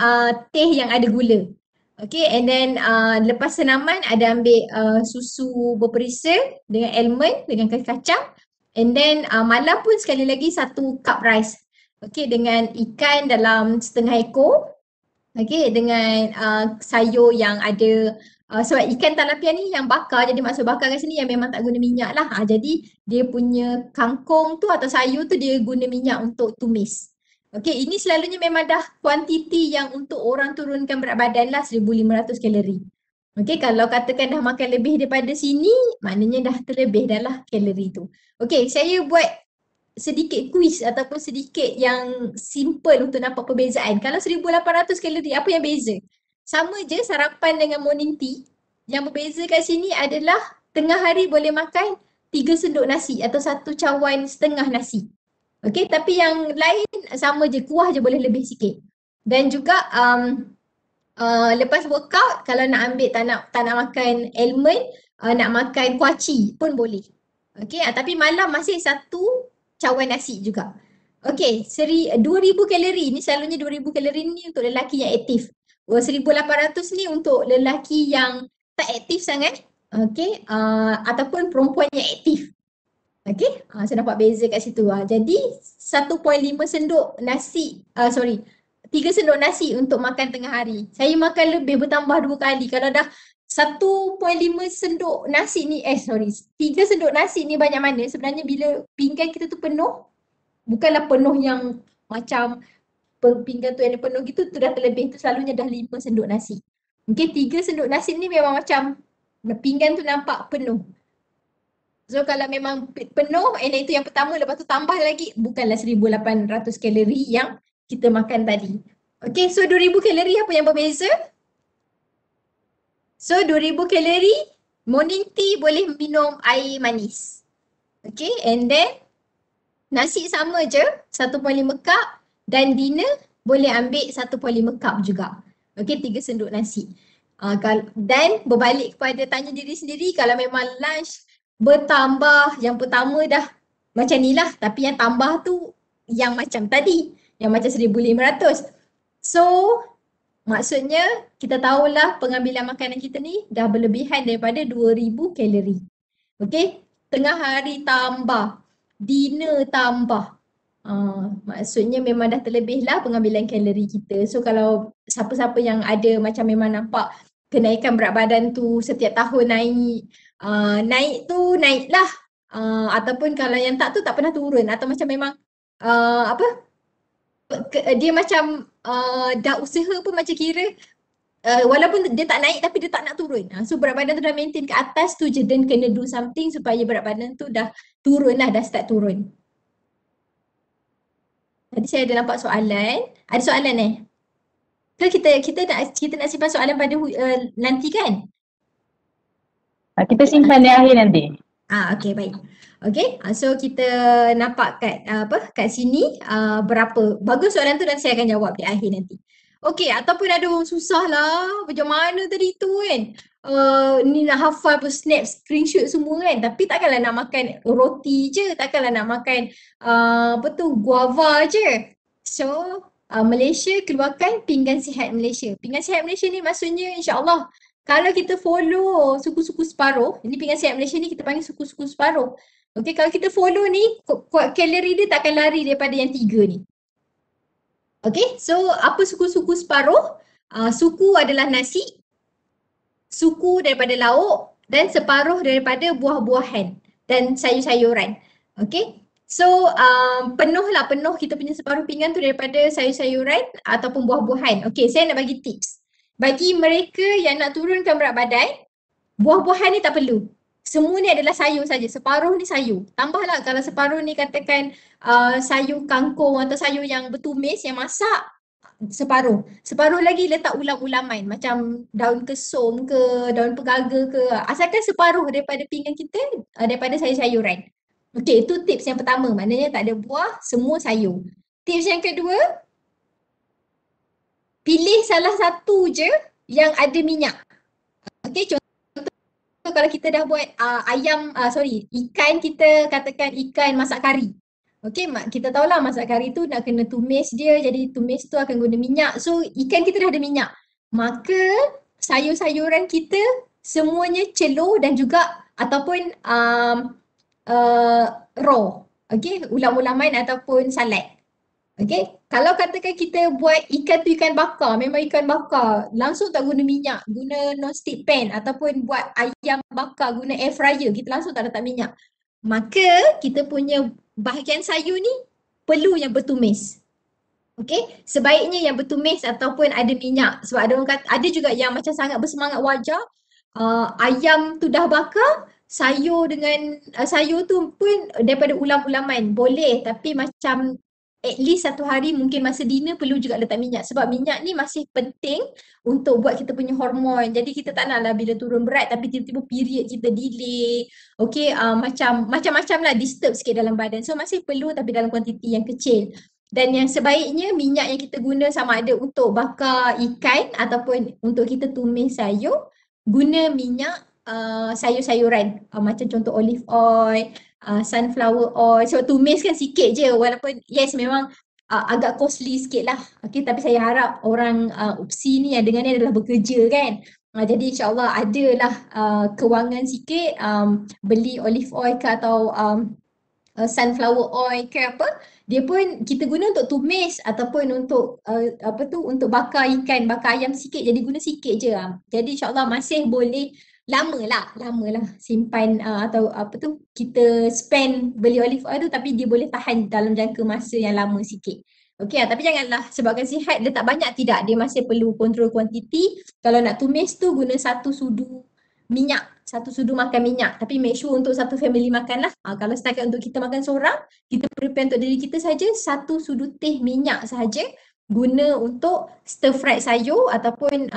teh yang ada gula. Okay, and then lepas senaman ada ambil susu berperisa dengan almond, dengan kacang. And then malam pun sekali lagi 1 cup rice. Okay, dengan ikan dalam setengah ekor. Okay, dengan sayur yang ada sebab ikan tilapia ni yang bakar, jadi maksud bakar kat sini yang memang tak guna minyak lah. Jadi dia punya kangkung tu atau sayur tu dia guna minyak untuk tumis. Okay, ini selalunya memang dah kuantiti yang untuk orang turunkan berat badan lah 1,500 kalori. Okay, kalau katakan dah makan lebih daripada sini, maknanya dah terlebih dah lah kalori tu. Okay, saya buat sedikit kuis ataupun sedikit yang simple untuk nampak perbezaan. Kalau 1,800 kalori, apa yang beza? Sama je sarapan dengan morning tea. Yang berbeza kat sini adalah tengah hari boleh makan 3 sendok nasi atau 1 cawan setengah nasi. Okey, tapi yang lain sama je, kuah je boleh lebih sikit. Dan juga lepas workout kalau nak ambil tak nak makan almond, nak makan kuaci pun boleh. Okey, tapi malam masih 1 cawan nasi juga. Okey, 2,000 kalori ni selalunya 2,000 kalori ni untuk lelaki yang aktif. 1,800 ni untuk lelaki yang tak aktif sangat. Okey, ataupun perempuan yang aktif. Okey, saya nampak beza kat situ. Jadi 1.5 sendok nasi, 3 sendok nasi untuk makan tengah hari. Saya makan lebih, bertambah 2 kali. Kalau dah 1.5 sendok nasi ni, 3 sendok nasi ni banyak mana? Sebenarnya bila pinggan kita tu penuh, bukanlah penuh yang macam pinggan tu yang penuh gitu, tu dah terlebih, tu selalunya dah 5 sendok nasi. Mungkin 3 sendok nasi ni memang macam pinggan tu nampak penuh. So kalau memang penuh, and itu yang pertama, lepas tu tambah lagi, bukanlah 1,800 kalori yang kita makan tadi. Okay, so 2,000 kalori apa yang berbeza? So 2,000 kalori, morning tea boleh minum air manis. Okay, and then nasi sama je, 1.5 cup, dan dinner boleh ambil 1.5 cup juga. Okay, 3 sendok nasi. Dan berbalik kepada tanya diri sendiri, kalau memang lunch bertambah, yang pertama dah macam ni lah, tapi yang tambah tu yang macam tadi, yang macam 1,500. So maksudnya kita tahulah pengambilan makanan kita ni dah berlebihan daripada 2,000 kalori. Okay, tengah hari tambah, dinner tambah, maksudnya memang dah terlebih lah pengambilan kalori kita. So kalau siapa-siapa yang ada macam memang nampak kenaikan berat badan tu setiap tahun naik, naiklah, ataupun kalau yang tak tu tak pernah turun, atau macam memang dia macam dah usaha pun macam kira walaupun dia tak naik tapi dia tak nak turun. So berat badan tu dah maintain ke atas tu je, dan kena do something supaya berat badan tu dah turun lah, dah start turun. Tadi saya ada nampak soalan. Ada soalan ke kita nak simpan soalan pada nanti kan? Kita simpan di akhir nanti. Okey, baik. Okey, so kita nampak kat sini berapa. Bagus soalan tu, nanti saya akan jawab di akhir nanti. Okey, ataupun ada orang susah lah macam mana tadi tu kan. Ni nak hafal pun snap, screenshot semua kan. Tapi takkanlah nak makan roti je, takkanlah nak makan guava je. So Malaysia keluarkan pinggan sihat Malaysia. Pinggan sihat Malaysia ni maksudnya insya-Allah kalau kita follow suku-suku separuh, ini pinggan sihat Malaysia ni kita panggil suku-suku separuh. Okey, kalau kita follow ni, kalori dia tak akan lari daripada yang 3 ni. Okey, so apa suku-suku separuh? Suku adalah nasi, suku daripada lauk, dan separuh daripada buah-buahan dan sayur-sayuran. Okey, so penuh kita punya separuh pinggan tu daripada sayur-sayuran ataupun buah-buahan. Okey, saya nak bagi tips. Bagi mereka yang nak turunkan berat badan, buah-buahan ni tak perlu. Semua ni adalah sayur saja. Separuh ni sayur. Tambahlah kalau separuh ni katakan sayur kangkung atau sayur yang bertumis, yang masak, separuh. Separuh lagi letak ulam-ulaman macam daun kesum ke, daun pegaga ke. Asalkan separuh daripada pinggan kita daripada sayur-sayuran. Okey, itu tips yang pertama. Maknanya tak ada buah, semua sayur. Tips yang kedua, pilih salah satu je yang ada minyak. Okey, contoh kalau kita dah buat ikan, kita katakan ikan masak kari. Okey, kita tahulah masak kari tu nak kena tumis dia, jadi tumis tu akan guna minyak. So ikan kita dah ada minyak. Maka sayur-sayuran kita semuanya celur dan juga ataupun raw. Okey, ulam-ulaman ataupun salad. Okay, kalau katakan kita buat ikan tu ikan bakar, memang ikan bakar, langsung tak guna minyak, guna non-stick pan, ataupun buat ayam bakar guna air fryer, kita langsung tak letak minyak. Maka kita punya bahagian sayur ni perlu yang bertumis. Okay, sebaiknya yang bertumis ataupun ada minyak. Sebab ada orang kata, ada juga yang macam sangat bersemangat wajah, ayam tu dah bakar, sayur dengan sayur tu pun daripada ulam-ulaman boleh, tapi macam at least satu hari mungkin masa dinner perlu juga letak minyak, sebab minyak ni masih penting untuk buat kita punya hormon. Jadi kita tak naklah bila turun berat tapi tiba-tiba period kita delay. Okey, macam-macam lah disturb sikit dalam badan. So masih perlu tapi dalam kuantiti yang kecil. Dan yang sebaiknya minyak yang kita guna sama ada untuk bakar ikan ataupun untuk kita tumis sayur, guna minyak sayur-sayuran, macam contoh olive oil, sunflower oil. Sebab tumis kan sikit je, walaupun yes memang agak costly sikit lah. Okay, tapi saya harap orang UPSI ni yang dengar ni adalah bekerja kan. Jadi insyaAllah adalah kewangan sikit beli olive oil ke atau sunflower oil ke apa, dia pun kita guna untuk tumis ataupun untuk untuk bakar ikan, bakar ayam sikit, jadi guna sikit je. Jadi insyaAllah masih boleh lama lah simpan atau kita spend beli olive oil tu, tapi dia boleh tahan dalam jangka masa yang lama sikit. Okey, tapi janganlah sebabkan sihat letak banyak, tidak, dia masih perlu kontrol kuantiti. Kalau nak tumis tu guna 1 sudu minyak, 1 sudu makan minyak, tapi make sure untuk satu family makan lah. Kalau setakat untuk kita makan seorang, kita prepare untuk diri kita saja 1 sudu teh minyak sahaja, guna untuk stir fried sayur ataupun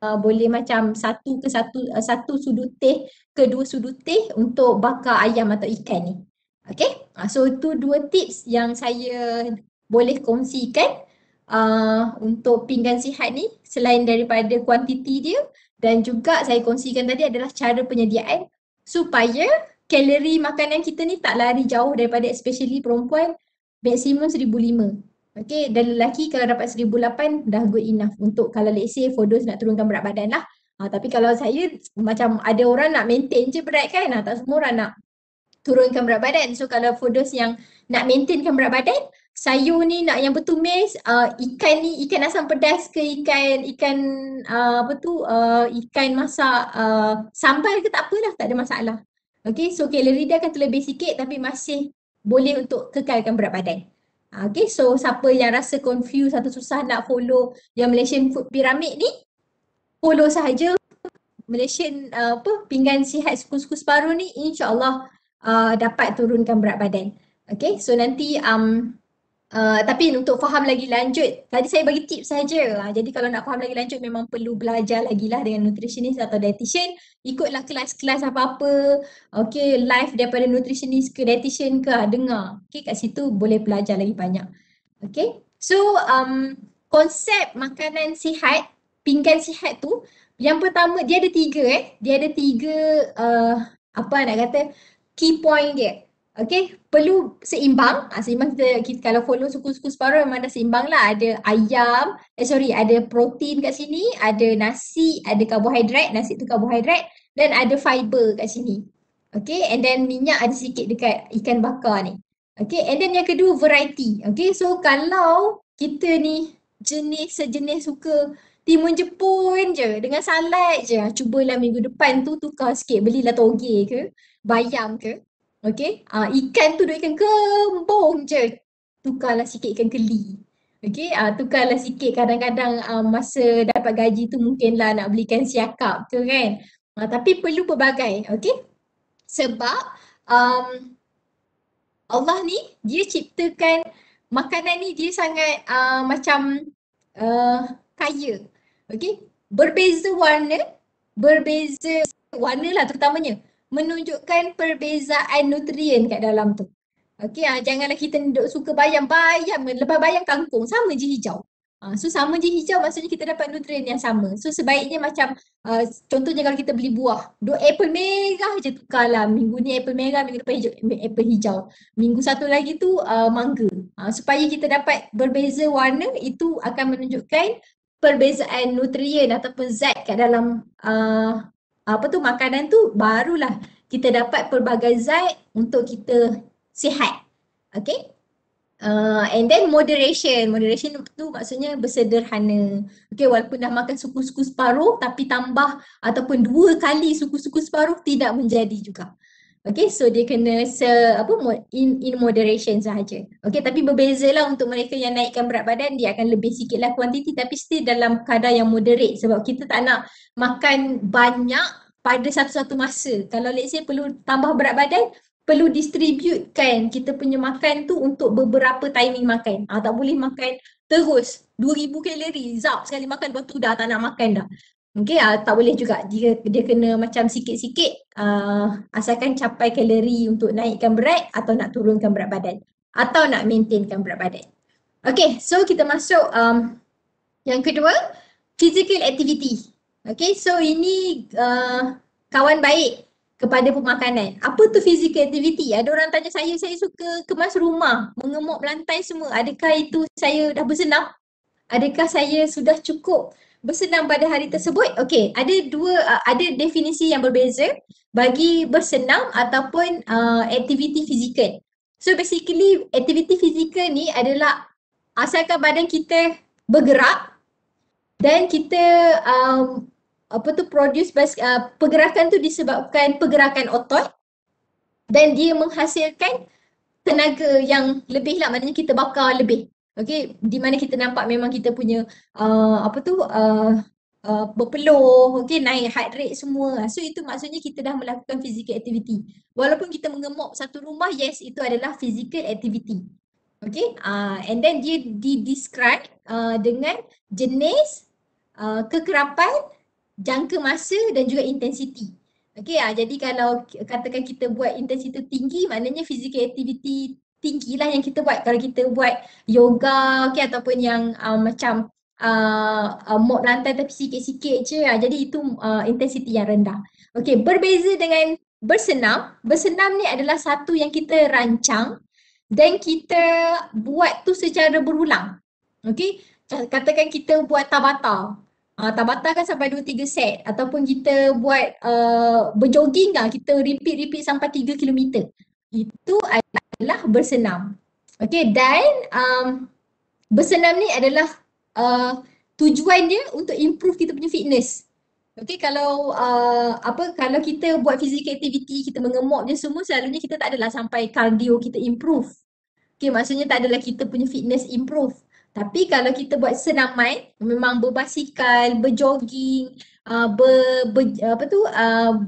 boleh macam 1 sudu teh ke 2 sudu teh untuk bakar ayam atau ikan ni. Okay, so itu 2 tips yang saya boleh kongsikan untuk pinggan sihat ni, selain daripada kuantiti dia. Dan juga saya kongsikan tadi adalah cara penyediaan supaya kalori makanan kita ni tak lari jauh daripada, especially perempuan, maksimum 1,500. Okay, dan lelaki kalau dapat 1,800 dah good enough untuk kalau let's say for those nak turunkan berat badan lah. Tapi kalau saya macam ada orang nak maintain je berat kan, tak semua orang nak turunkan berat badan. So kalau for those yang nak maintainkan berat badan, sayur ni nak yang bertumis, ikan ni ikan asam pedas ke ikan ikan masak sambal ke tak apalah, tak ada masalah. Okay, so kalori dia akan terlebih sikit tapi masih boleh untuk kekalkan berat badan. Okay, so siapa yang rasa confused atau susah nak follow yang Malaysian Food Pyramid ni, follow sahaja Malaysian pinggan sihat suku-suku separuh ni, insyaAllah dapat turunkan berat badan. Okay, so nanti tapi untuk faham lagi lanjut, tadi saya bagi tips saja. Jadi kalau nak faham lagi lanjut memang perlu belajar lagi lah dengan nutritionist atau dietitian. Ikutlah kelas-kelas apa-apa. Okay, live daripada nutritionist ke dietitian ke, dengar. Okay, kat situ boleh belajar lagi banyak. Okay, so konsep makanan sihat, pinggan sihat tu, yang pertama dia ada 3 dia ada 3 apa nak kata, key point dia. Okay, perlu seimbang. Seimbang kita kalau follow suku-suku separuh memang dah seimbang lah. Ada ayam, ada protein kat sini, ada nasi, ada karbohidrat, nasi tu karbohidrat, dan ada fiber kat sini. Okay, and then minyak ada sikit dekat ikan bakar ni. Okay, and then yang kedua variety. Okay, so kalau kita ni sejenis suka timun Jepun je dengan salad je, cubalah minggu depan tu tukar sikit, belilah toge ke, bayam ke. Okay, ikan tu ikan kembung je, tukarlah sikit ikan keli. Okay, tukarlah sikit, kadang-kadang masa dapat gaji tu mungkinlah nak belikan siakap ke kan. Tapi perlu pelbagai, okay. Sebab Allah ni dia ciptakan makanan ni, dia sangat macam kaya. Okay, berbeza warna lah terutamanya, menunjukkan perbezaan nutrien kat dalam tu. Okay, janganlah kita duk suka bayam, lepas bayam kangkung, sama je hijau. So sama je hijau maksudnya kita dapat nutrien yang sama. So sebaiknya macam contohnya kalau kita beli buah, apple merah je tukarlah. Minggu ni apple merah, minggu depan apple hijau. Minggu satu lagi tu mangga. Supaya kita dapat berbeza warna, itu akan menunjukkan perbezaan nutrien ataupun zat kat dalam makanan tu, barulah kita dapat pelbagai zat untuk kita sihat. Okay, and then moderation tu maksudnya bersederhana. Okay, walaupun dah makan suku-suku separuh tapi tambah ataupun 2 kali suku-suku separuh tidak menjadi juga. Okay, so dia kena in moderation sahaja. Okay, tapi berbezalah untuk mereka yang naikkan berat badan, dia akan lebih sikitlah kuantiti tapi still dalam kadar yang moderate, sebab kita tak nak makan banyak pada satu-satu masa. Kalau let's say perlu tambah berat badan, perlu distributekan kita punya makan tu untuk beberapa timing makan. Tak boleh makan terus 2000 kalori, zap sekali makan lepas tu dah tak nak makan dah. Okay, tak boleh juga. Dia kena macam sikit-sikit asalkan capai kalori untuk naikkan berat atau nak turunkan berat badan atau nak maintainkan berat badan. Okay, so kita masuk yang kedua, physical activity. Okay, so ini kawan baik kepada pemakanan. Apa tu physical activity? Ada orang tanya saya suka kemas rumah, mengemuk lantai semua. Adakah itu saya dah bersenam? Adakah saya sudah cukup bersenam pada hari tersebut? Okey, ada definisi yang berbeza bagi bersenam ataupun aktiviti fizikal. So basically aktiviti fizikal ni adalah asalkan badan kita bergerak dan kita produce pergerakan tu disebabkan pergerakan otot dan dia menghasilkan tenaga yang lebih lah, maknanya kita bakar lebih. Okey, di mana kita nampak memang kita punya berpeluh, okey, naik heart rate semua. So itu maksudnya kita dah melakukan physical activity. Walaupun kita mengemuk satu rumah, yes, itu adalah physical activity. Okey, and then dia di-describe dengan jenis, kekerapan, jangka masa dan juga intensity. Okey, jadi kalau katakan kita buat intensity tinggi, maknanya physical activity tinggi lah yang kita buat. Kalau kita buat yoga, okey, ataupun yang macam mop lantai tapi sikit-sikit je, jadi itu intensity yang rendah. Okey, berbeza dengan bersenam. Bersenam ni adalah satu yang kita rancang dan kita buat tu secara berulang. Okey, katakan kita buat Tabata. Tabata kan sampai 2-3 set, ataupun kita buat berjoging lah, kita repeat sampai 3 km. Itu adalah bersenam. Okey, dan bersenam ni adalah tujuan dia untuk improve kita punya fitness. Okey, kalau kalau kita buat physical activity, kita mengemuk je semua, selalunya kita tak adalah sampai cardio kita improve. Okey, maksudnya tak adalah kita punya fitness improve. Tapi kalau kita buat senaman, memang berbasikal, berjogging,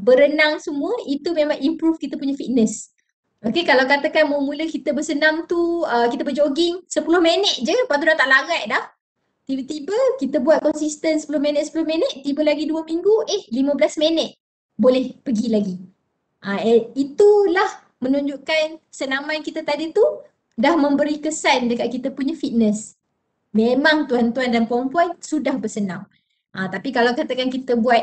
berenang semua, itu memang improve kita punya fitness. Okey, kalau katakan mula-mula kita bersenam tu, kita berjogging 10 minit je, lepas tu dah tak larat dah. Tiba-tiba kita buat konsisten 10 minit, tiba lagi 2 minggu, 15 minit. Boleh pergi lagi. Itulah menunjukkan senaman kita tadi tu dah memberi kesan dekat kita punya fitness. Memang tuan-tuan dan puan-puan sudah bersenam. Tapi kalau katakan kita buat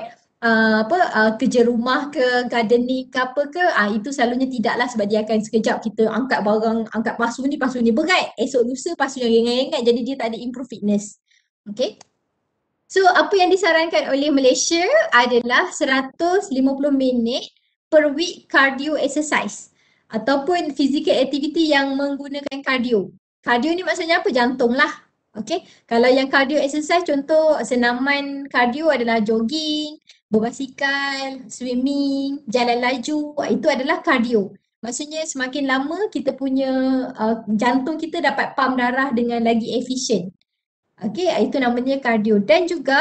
kerja rumah ke, gardening ke apa ke, itu selalunya tidaklah, sebab dia akan sekejap kita angkat barang, angkat pasu ni berat, esok lusa pasu yang ringan-ringan, jadi dia tak ada improve fitness. Okay. So apa yang disarankan oleh Malaysia adalah 150 minit per week cardio exercise ataupun physical activity yang menggunakan cardio. Cardio ni maksudnya apa? Jantung lah. Okay, kalau yang cardio exercise, contoh senaman cardio adalah jogging, berbasikal, swimming, jalan laju, itu adalah cardio. Maksudnya semakin lama kita punya jantung kita dapat pump darah dengan lagi efisien. Okay, itu namanya cardio. Dan juga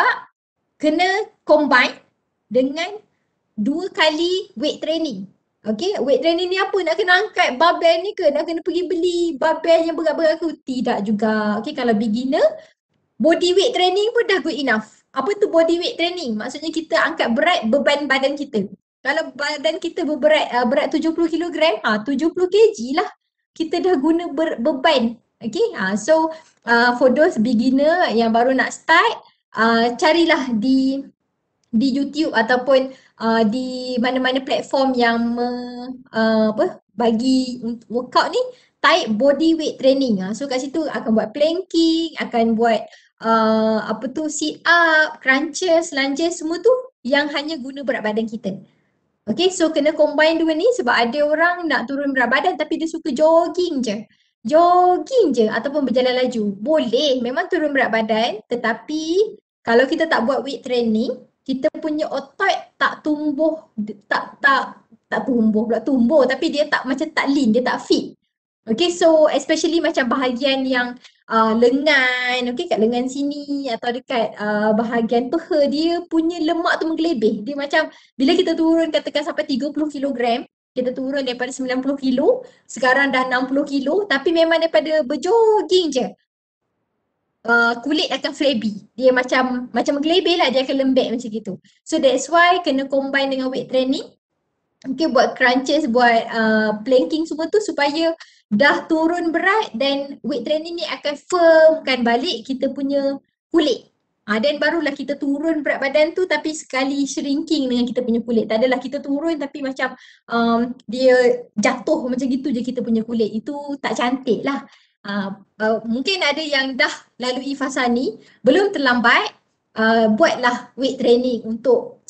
kena combine dengan 2 kali weight training. Okay, weight training ni apa? Nak kena angkat barbell ni ke? Nak kena pergi beli barbell yang berat-berat ke? Tidak juga. Okay, kalau beginner, body weight training pun dah good enough. Apa tu body weight training? Maksudnya kita angkat berat beban badan kita. Kalau badan kita berat 70 kg, 70 kg lah kita dah guna beban. Okay, so for those beginner yang baru nak start, carilah di YouTube ataupun di mana-mana platform yang bagi workout ni, type body weight training. So kat situ akan buat planking, akan buat sit up, crunches, lunges, semua tu yang hanya guna berat badan kita. Okay, so kena combine dua ni, sebab ada orang nak turun berat badan tapi dia suka jogging je ataupun berjalan laju. Boleh, memang turun berat badan, tetapi kalau kita tak buat weight training, kita punya otot tak tumbuh, tak tumbuh, tapi dia tak macam tak lean, dia tak fit. Okay, so especially macam bahagian yang lengan, kat lengan sini atau dekat bahagian peha, dia punya lemak tu menggelebih. Dia macam bila kita turun katakan sampai 30 kilogram, kita turun daripada 90 kilo, sekarang dah 60 kilo, tapi memang daripada berjoging je. Kulit akan flabby. Dia macam menggelebih lah, dia akan lembek macam gitu. So that's why kena combine dengan weight training. Okay, buat crunches, buat planking semua tu supaya dah turun berat dan weight training ni akan firmkan balik kita punya kulit. Dan barulah kita turun berat badan tu tapi sekali shrinking dengan kita punya kulit. Tak adalah kita turun tapi macam dia jatuh macam gitu je kita punya kulit. Itu tak cantik lah. Mungkin ada yang dah lalui fasa ni, belum terlambat, buatlah weight training untuk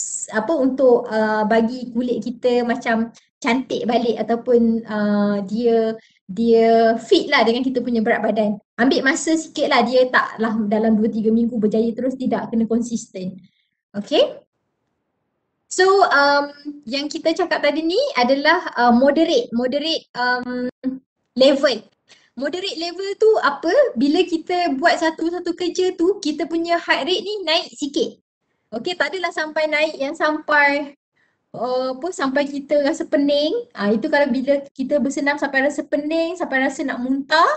bagi kulit kita macam cantik balik ataupun dia fit lah dengan kita punya berat badan. Ambil masa sikit lah, dia taklah dalam 2-3 minggu berjaya terus, tidak, kena konsisten. Okay. So yang kita cakap tadi ni adalah moderate level. Moderate level tu apa? Bila kita buat satu kerja tu, kita punya heart rate ni naik sikit. Okay, tak adalah sampai naik yang sampai sampai kita rasa pening. Itu kalau bila kita bersenam sampai rasa pening, sampai rasa nak muntah,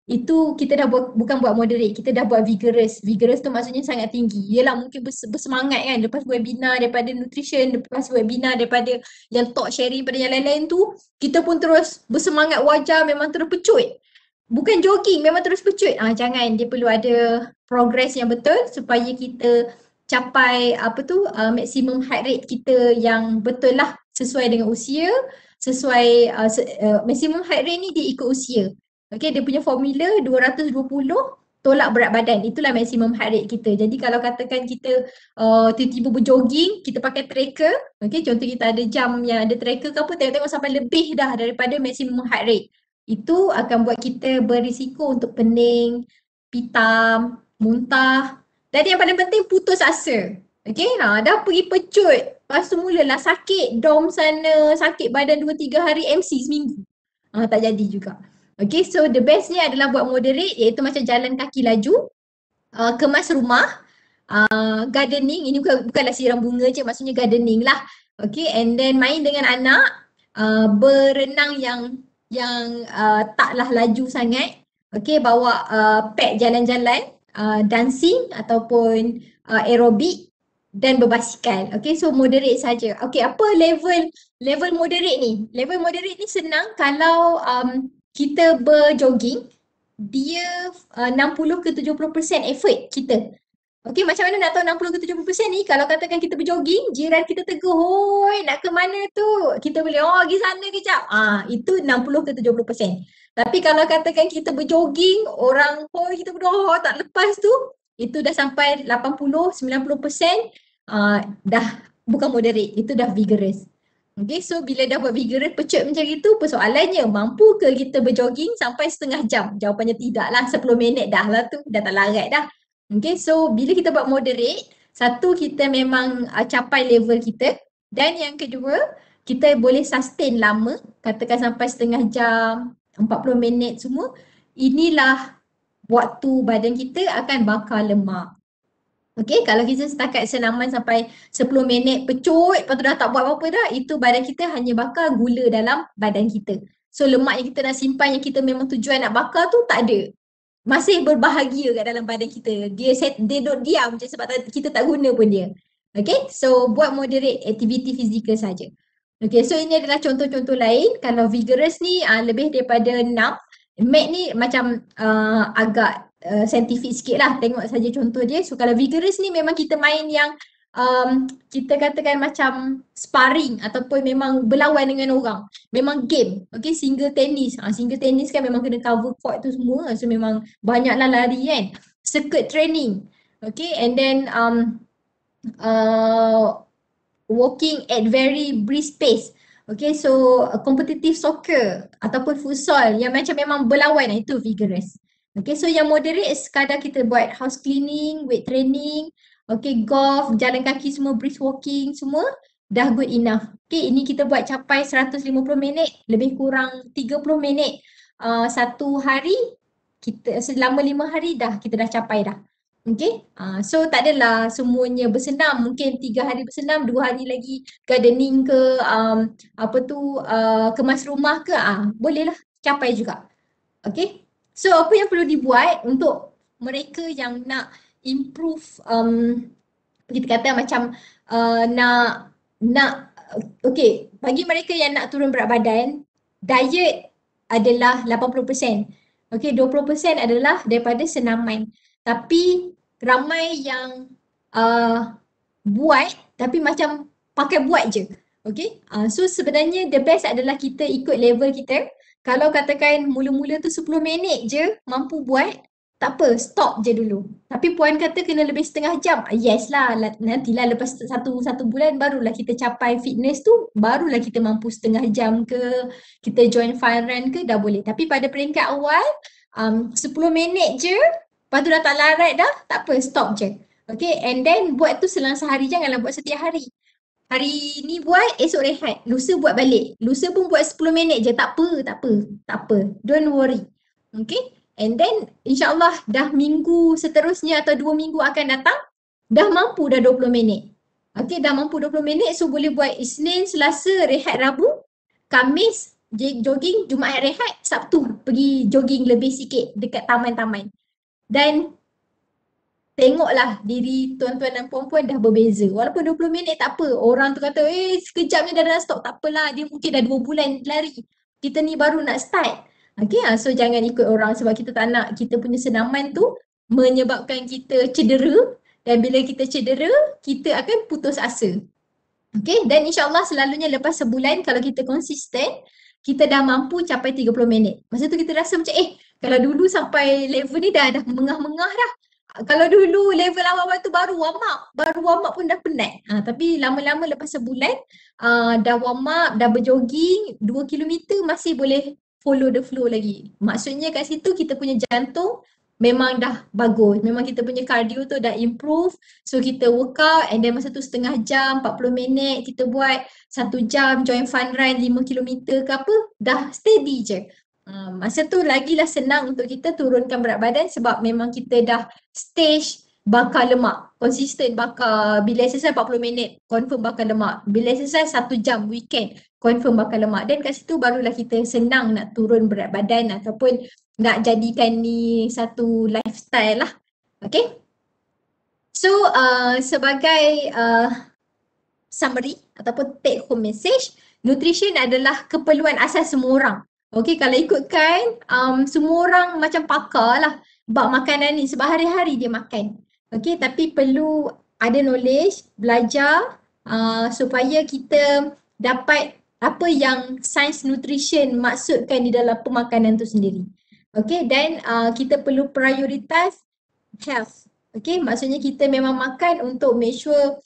itu kita dah bukan buat moderate, kita dah buat vigorous. Vigorous tu maksudnya sangat tinggi. Yelah, mungkin bersemangat kan, lepas webinar daripada nutrition, lepas webinar daripada yang talk sharing pada yang lain-lain tu, kita pun terus bersemangat, wajah memang terpecut. Bukan jogging, memang terus pecut. Jangan, dia perlu ada progress yang betul supaya kita capai maksimum heart rate kita yang betul lah, sesuai dengan usia, sesuai maksimum heart rate ni dia ikut usia. Okay, dia punya formula 220 tolak berat badan, itulah maksimum heart rate kita. Jadi kalau katakan kita tiba-tiba berjogging, kita pakai tracker, okay, contoh kita ada jam yang ada tracker ke apa, tengok-tengok sampai lebih dah daripada maksimum heart rate. Itu akan buat kita berisiko untuk pening, pitam, muntah. Dan yang paling penting, putus asa. Okay, dah pergi pecut. Lepas tu mulalah sakit dom sana, sakit badan 2-3 hari, MC seminggu. Tak jadi juga. Okay, so the best ni adalah buat moderate, iaitu macam jalan kaki laju, kemas rumah, gardening. Ini bukanlah siram bunga je, maksudnya gardening lah. Okay, and then main dengan anak, berenang yang taklah laju sangat. Okay, bawa pet jalan-jalan, dancing ataupun aerobik dan berbasikal. Okay, so moderate saja. Okay, apa level moderate ni? Level moderate ni senang kalau kita berjogging, dia 60 ke 70% effort kita. Okay, macam mana nak tahu 60 ke 70% ni? Kalau katakan kita berjogging, jiran kita tegur, hoi nak ke mana tu? Kita boleh, pergi sana kejap. Itu 60 ke 70%. Tapi kalau katakan kita berjogging, orang, kita berdua tak lepas tu, itu dah sampai 80-90%, dah bukan moderate, itu dah vigorous. Okay, so bila dah buat vigorous, pecut macam itu, persoalannya, mampu ke kita berjogging sampai setengah jam? Jawapannya tidak lah, 10 minit dah lah tu, dah tak larat dah. Okay, so bila kita buat moderate, satu, kita memang capai level kita, dan yang kedua, kita boleh sustain lama, katakan sampai setengah jam, 40 minit semua. Inilah waktu badan kita akan bakar lemak. Okay, kalau kita setakat senaman sampai 10 minit pecut, lepas tu dah tak buat apa-apa dah, itu badan kita hanya bakar gula dalam badan kita. So lemak yang kita nak simpan, yang kita memang tujuan nak bakar tu tak ada. Masih berbahagia kat dalam badan kita. Dia duduk diam je sebab kita tak guna pun dia. Okay, so buat moderate activity fizikal saja. Okay, so ini adalah contoh-contoh lain. Kalau vigorous ni lebih daripada 6. Mat ni macam agak scientific sikit lah, tengok saja contoh dia. So kalau vigorous ni memang kita main yang kita katakan macam sparring ataupun memang berlawan dengan orang. Memang game. Okay, single tennis. Single tennis kan memang kena cover court tu semua. So memang banyaklah lari kan. Circuit training. Okay, and then walking at very brisk pace. Okay, so competitive soccer ataupun futsal yang macam memang berlawan, itu vigorous. Okay, so yang moderate sekadar kita buat house cleaning, weight training, okay, golf, jalan kaki semua, brisk walking semua, dah good enough. Okay, ini kita buat capai 150 minit, lebih kurang 30 minit satu hari, kita selama 5 hari kita dah capai dah. Okay, so tak adalah semuanya bersenam, mungkin 3 hari bersenam, 2 hari lagi gardening ke, kemas rumah ke, bolehlah capai juga. Okay, so apa yang perlu dibuat untuk mereka yang nak improve, kita kata macam okay, bagi mereka yang nak turun berat badan, diet adalah 80%. Okay, 20% adalah daripada senaman. Tapi ramai yang buat tapi macam pakai buat je. Okay, so sebenarnya the best adalah kita ikut level kita. Kalau katakan mula-mula tu 10 minit je mampu buat, tak apa, stop je dulu. Tapi puan kata kena lebih setengah jam. Yes lah, nantilah lepas satu bulan barulah kita capai fitness tu, barulah kita mampu setengah jam ke, kita join fun run ke, dah boleh. Tapi pada peringkat awal, 10 minit je, lepas tu dah tak larat dah, tak apa, stop je. Okay, and then buat tu selang sehari, janganlah buat setiap hari. Hari ni buat, esok rehat. Lusa buat balik. Lusa pun buat 10 minit je, tak apa. Don't worry. Okay, and then insyaAllah dah minggu seterusnya atau 2 minggu akan datang, dah mampu dah 20 minit. Okay, dah mampu 20 minit, so boleh buat Isnin, Selasa, rehat Rabu, Khamis, jogging, Jumaat rehat, Sabtu pergi jogging lebih sikit dekat taman-taman. Dan tengoklah diri tuan-tuan dan puan-puan dah berbeza. Walaupun 20 minit tak apa. Orang tu kata, sekejap je dah stop. Tak apalah, dia mungkin dah 2 bulan lari. Kita ni baru nak start. Okay, so jangan ikut orang sebab kita tak nak kita punya senaman tu menyebabkan kita cedera. Dan bila kita cedera, kita akan putus asa. Okay, dan insyaAllah selalunya lepas sebulan kalau kita konsisten, kita dah mampu capai 30 minit. Masa tu kita rasa macam, kalau dulu sampai level ni dah mengah-mengah dah. Kalau dulu level awal-awal tu baru warm up pun dah penat. Tapi lama-lama lepas sebulan, dah warm up, dah berjogging, 2 km masih boleh follow the flow lagi. Maksudnya kat situ kita punya jantung memang dah bagus. Memang kita punya cardio tu dah improve. So kita workout and then masa tu setengah jam, 40 minit kita buat, 1 jam join fun run 5 km ke apa, dah steady je. Masa tu lagilah senang untuk kita turunkan berat badan sebab memang kita dah stage bakar lemak, konsisten bakar. Bila exercise 40 minit confirm bakar lemak, bila exercise 1 jam weekend confirm bakar lemak. Dan kat situ barulah kita senang nak turun berat badan ataupun nak jadikan ni satu lifestyle lah. Okay, so sebagai summary ataupun take home message, nutrition adalah keperluan asas semua orang. Okay, kalau ikutkan semua orang macam pakar lah bab makanan ni sebab hari-hari dia makan. Okay, tapi perlu ada knowledge, belajar supaya kita dapat apa yang sains nutrition maksudkan di dalam pemakanan tu sendiri. Okay, dan kita perlu prioritize health. Okay, maksudnya kita memang makan untuk make sure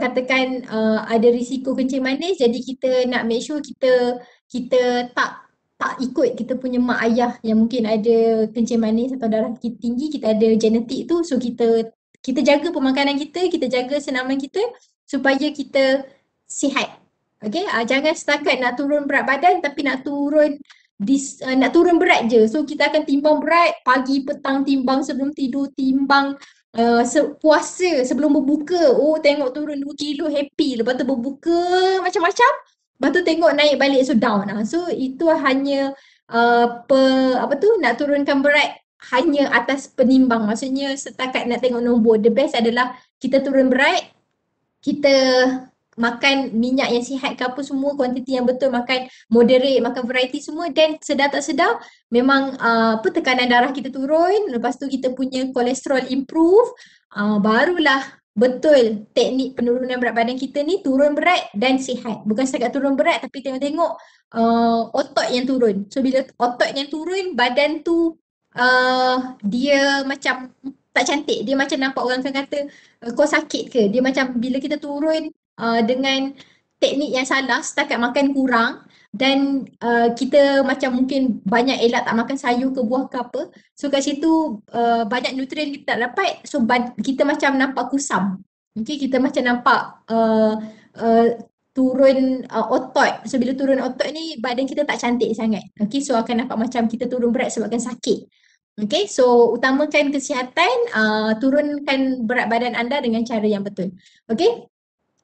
katakan ada risiko kencing manis, jadi kita nak make sure kita tak ikut kita punya mak ayah yang mungkin ada kencing manis atau darah tinggi, kita ada genetik tu, so kita jaga pemakanan kita jaga senaman kita supaya kita sihat. Okay, jangan setakat nak turun berat badan tapi nak turun berat je. So kita akan timbang berat, pagi petang timbang, sebelum tidur timbang, puasa sebelum berbuka, tengok turun 2 kilo happy, lepas tu berbuka macam-macam, lepas tu tengok naik balik, so down. So itu hanya nak turunkan berat hanya atas penimbang, maksudnya setakat nak tengok nombor. The best adalah kita turun berat, kita makan minyak yang sihat ke apa semua, kuantiti yang betul, makan moderate, makan variety semua, dan sedar tak sedar memang tekanan darah kita turun, lepas tu kita punya kolesterol improve, barulah betul teknik penurunan berat badan kita ni turun berat dan sihat. Bukan setakat turun berat tapi tengok-tengok otot yang turun. So bila otot yang turun, badan tu dia macam tak cantik, dia macam nampak orang akan kata kau sakit ke, dia macam bila kita turun dengan teknik yang salah, setakat makan kurang dan kita macam mungkin banyak elak tak makan sayur ke buah ke apa, so kat situ banyak nutrien kita tak dapat, so kita macam nampak kusam. Okay, kita macam nampak turun otot. So bila turun otot ni badan kita tak cantik sangat. Okay, so akan nampak macam kita turun berat sebabkan sakit. Okay, so utamakan kesihatan, turunkan berat badan anda dengan cara yang betul. Okay,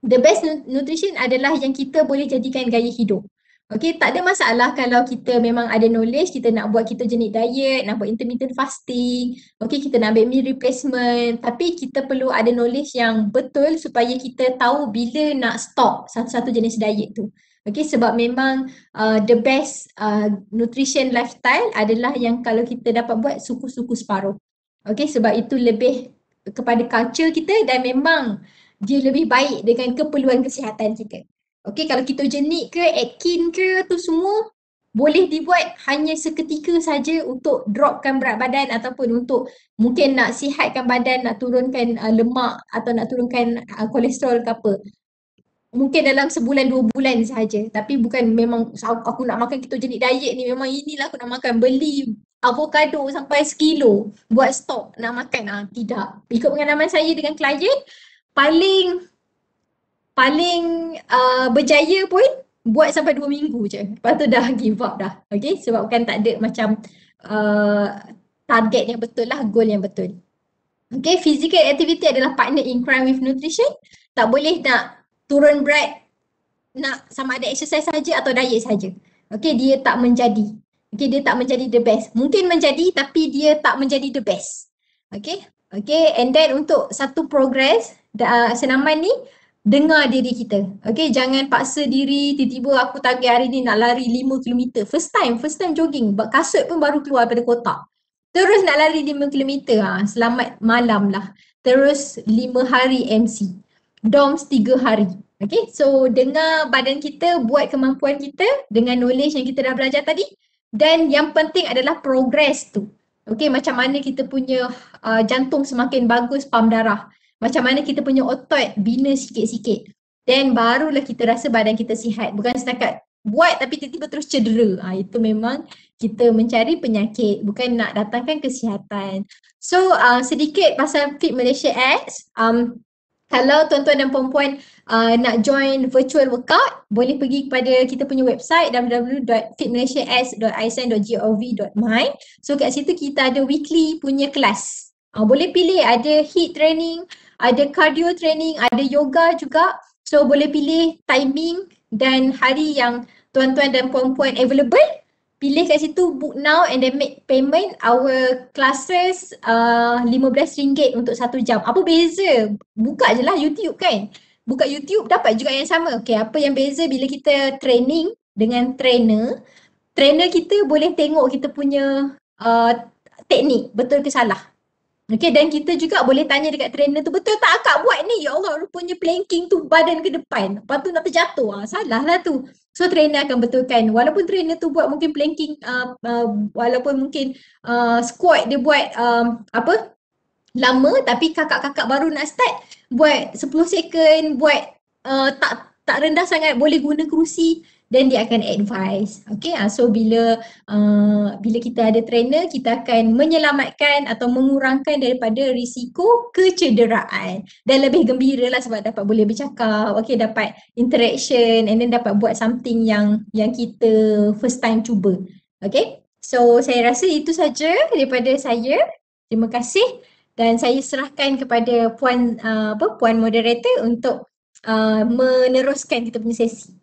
the best nutrition adalah yang kita boleh jadikan gaya hidup. Okay, tak ada masalah kalau kita memang ada knowledge, kita nak buat ketogenic diet, nak buat intermittent fasting, okay, kita nak ambil meal replacement, tapi kita perlu ada knowledge yang betul supaya kita tahu bila nak stop satu-satu jenis diet tu. Okay, sebab memang the best nutrition lifestyle adalah yang kalau kita dapat buat suku-suku separuh. Okay, sebab itu lebih kepada culture kita dan memang dia lebih baik dengan keperluan kesihatan kita. Okay, kalau ketogenic ke, Atkins ke, tu semua boleh dibuat hanya seketika saja untuk dropkan berat badan ataupun untuk mungkin nak sihatkan badan, nak turunkan lemak atau nak turunkan kolesterol ke apa. Mungkin dalam sebulan 2 bulan sahaja, tapi bukan memang aku nak makan ketogenic diet ni, memang inilah aku nak makan, beli avocado sampai 1 kilo buat stok nak makan. Tidak. Ikut pengalaman saya dengan klien, paling berjaya pun buat sampai 2 minggu je. Lepas tu dah give up dah. Okay, sebabkan tak ada macam target yang betul lah, goal yang betul. Okay, physical activity adalah partner in crime with nutrition. Tak boleh nak turun berat, nak sama ada exercise saja atau diet saja. Okay, dia tak menjadi. Okay, dia tak menjadi the best. Mungkin menjadi tapi dia tak menjadi the best. Okay, and then untuk satu progress senaman ni, dengar diri kita. Okay, jangan paksa diri, tiba-tiba aku target hari ni nak lari 5 km. First time jogging, kasut pun baru keluar daripada kotak. Terus nak lari 5 km, selamat malam lah. Terus 5 hari MC. DOMS 3 hari. Okay, so dengar badan kita, buat kemampuan kita dengan knowledge yang kita dah belajar tadi. Dan yang penting adalah progress tu. Okay, macam mana kita punya jantung semakin bagus, pam darah. Macam mana kita punya otot bina sikit-sikit. Dan barulah kita rasa badan kita sihat. Bukan setakat buat tapi tiba-tiba terus cedera. Itu memang kita mencari penyakit, bukan nak datangkan kesihatan. So sedikit pasal Fit Malaysia X. Kalau tuan-tuan dan puan-puan nak join virtual workout, boleh pergi kepada kita punya website www.fitmalaysias.isn.gov.my. So kat situ kita ada weekly punya kelas. Boleh pilih, ada HIIT training, ada cardio training, ada yoga juga. So boleh pilih timing dan hari yang tuan-tuan dan puan-puan available. Pilih kat situ, book now and then make payment. Our classes RM15 untuk 1 jam. Apa beza? Buka je lah YouTube kan. Buka YouTube dapat juga yang sama. Okay, apa yang beza bila kita training dengan trainer. Trainer kita boleh tengok kita punya teknik betul ke salah. Okay, dan kita juga boleh tanya dekat trainer tu, betul tak akak buat ni? Ya Allah, rupanya planking tu badan ke depan. Lepas tu nak terjatuh. Salah lah tu. So trainer akan betulkan. Walaupun trainer tu buat mungkin planking, walaupun mungkin squat dia buat lama, tapi kakak-kakak baru nak start, buat 10 second, buat tak rendah sangat, boleh guna kerusi. Dan dia akan advise. Okay, so bila kita ada trainer, kita akan menyelamatkan atau mengurangkan daripada risiko kecederaan. Dan lebih gembira lah sebab dapat boleh bercakap, okay, dapat interaction and then dapat buat something yang kita first time cuba. Okay, so saya rasa itu saja daripada saya. Terima kasih dan saya serahkan kepada puan moderator untuk meneruskan kita punya sesi.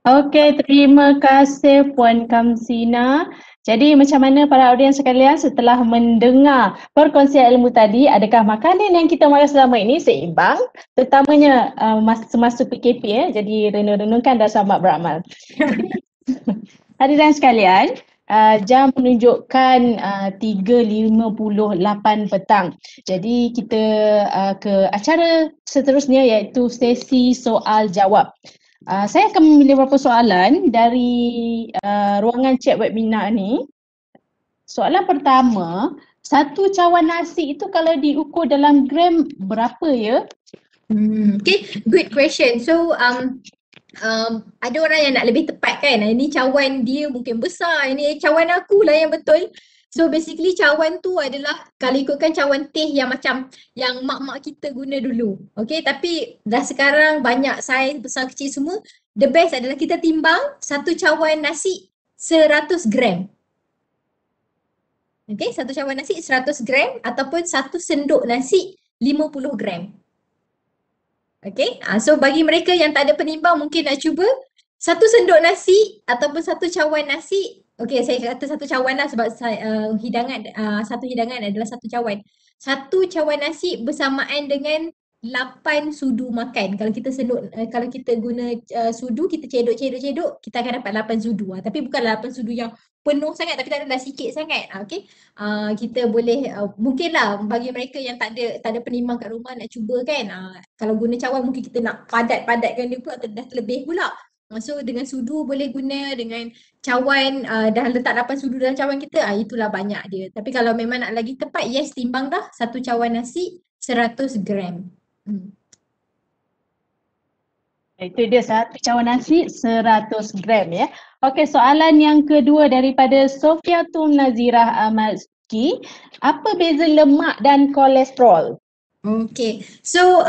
Okey, terima kasih Puan Kamzina. Jadi macam mana para audiens sekalian setelah mendengar perkongsian ilmu tadi, adakah makanan yang kita makan selama ini seimbang? Terutamanya semasa PKP jadi renung-renungkan dan selamat beramal. Hadirin sekalian, jam menunjukkan 3:58 petang. Jadi kita ke acara seterusnya iaitu sesi soal jawab. Saya akan memilih beberapa soalan dari ruangan chat webinar ni. Soalan pertama, satu cawan nasi itu kalau diukur dalam gram berapa ya? Okay, good question. So ada orang yang nak lebih tepat kan, ini cawan dia mungkin besar, ini cawan aku lah yang betul. So basically cawan tu adalah kalau ikutkan cawan teh yang macam yang mak-mak kita guna dulu. Okay, tapi dah sekarang banyak saiz besar kecil semua. The best adalah kita timbang satu cawan nasi 100 gram. Okey, satu cawan nasi 100 gram ataupun satu sendok nasi 50 gram. Okey, so bagi mereka yang tak ada penimbang mungkin nak cuba satu sendok nasi ataupun satu cawan nasi. Okey, saya kata satu cawan lah sebab satu hidangan adalah satu cawan. Satu cawan nasi bersamaan dengan 8 sudu makan. Kalau kita kalau kita guna sudu, kita cedok, kita akan dapat 8 sudu. Tapi bukan 8 sudu yang penuh sangat, tapi tak adalah sikit sangat. Okey. Kita boleh mungkinlah bagi mereka yang tak ada penimbang kat rumah nak cuba kan. Kalau guna cawan mungkin kita nak padat-padatkan dia pula dah terlebih pula. So dengan sudu boleh guna, dengan cawan dah letak 8 sudu dalam cawan kita, itulah banyak dia. Tapi kalau memang nak lagi tepat, yes, timbang dah satu cawan nasi 100 gram. Itu dia satu cawan nasi 100 gram ya. Okey, soalan yang kedua daripada Sofiatul Nazirah Mazki. Apa beza lemak dan kolesterol? Okay, so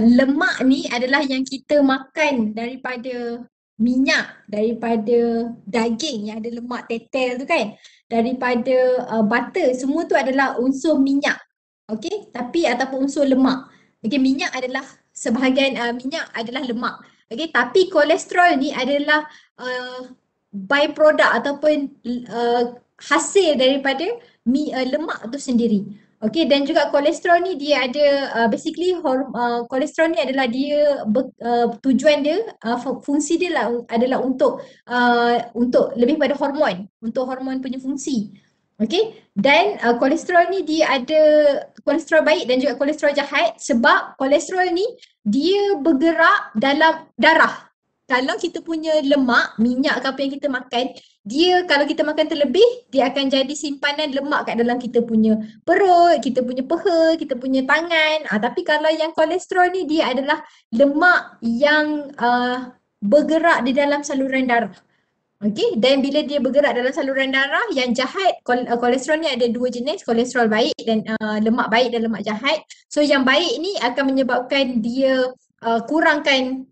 lemak ni adalah yang kita makan daripada minyak, daripada daging yang ada lemak tetel tu kan, daripada butter, semua tu adalah unsur minyak. Okay, ataupun unsur lemak. Okay, minyak adalah sebahagian minyak adalah lemak. Okay, tapi kolesterol ni adalah byproduct ataupun hasil daripada lemak tu sendiri. Okay, dan juga kolesterol ni dia ada basically kolesterol ni adalah dia tujuan dia, fungsi dia adalah untuk lebih pada hormon, untuk hormon punya fungsi. Okay, dan kolesterol ni dia ada kolesterol baik dan juga kolesterol jahat, sebab kolesterol ni dia bergerak dalam darah. Kalau kita punya lemak, minyak ke apa yang kita makan, dia kalau kita makan terlebih, dia akan jadi simpanan lemak kat dalam kita punya perut, kita punya peha, kita punya tangan. Tapi kalau yang kolesterol ni dia adalah lemak yang bergerak di dalam saluran darah. Okey, dan bila dia bergerak dalam saluran darah, yang jahat, kolesterol ni ada dua jenis, kolesterol baik dan lemak baik dan lemak jahat. So yang baik ni akan menyebabkan dia kurangkan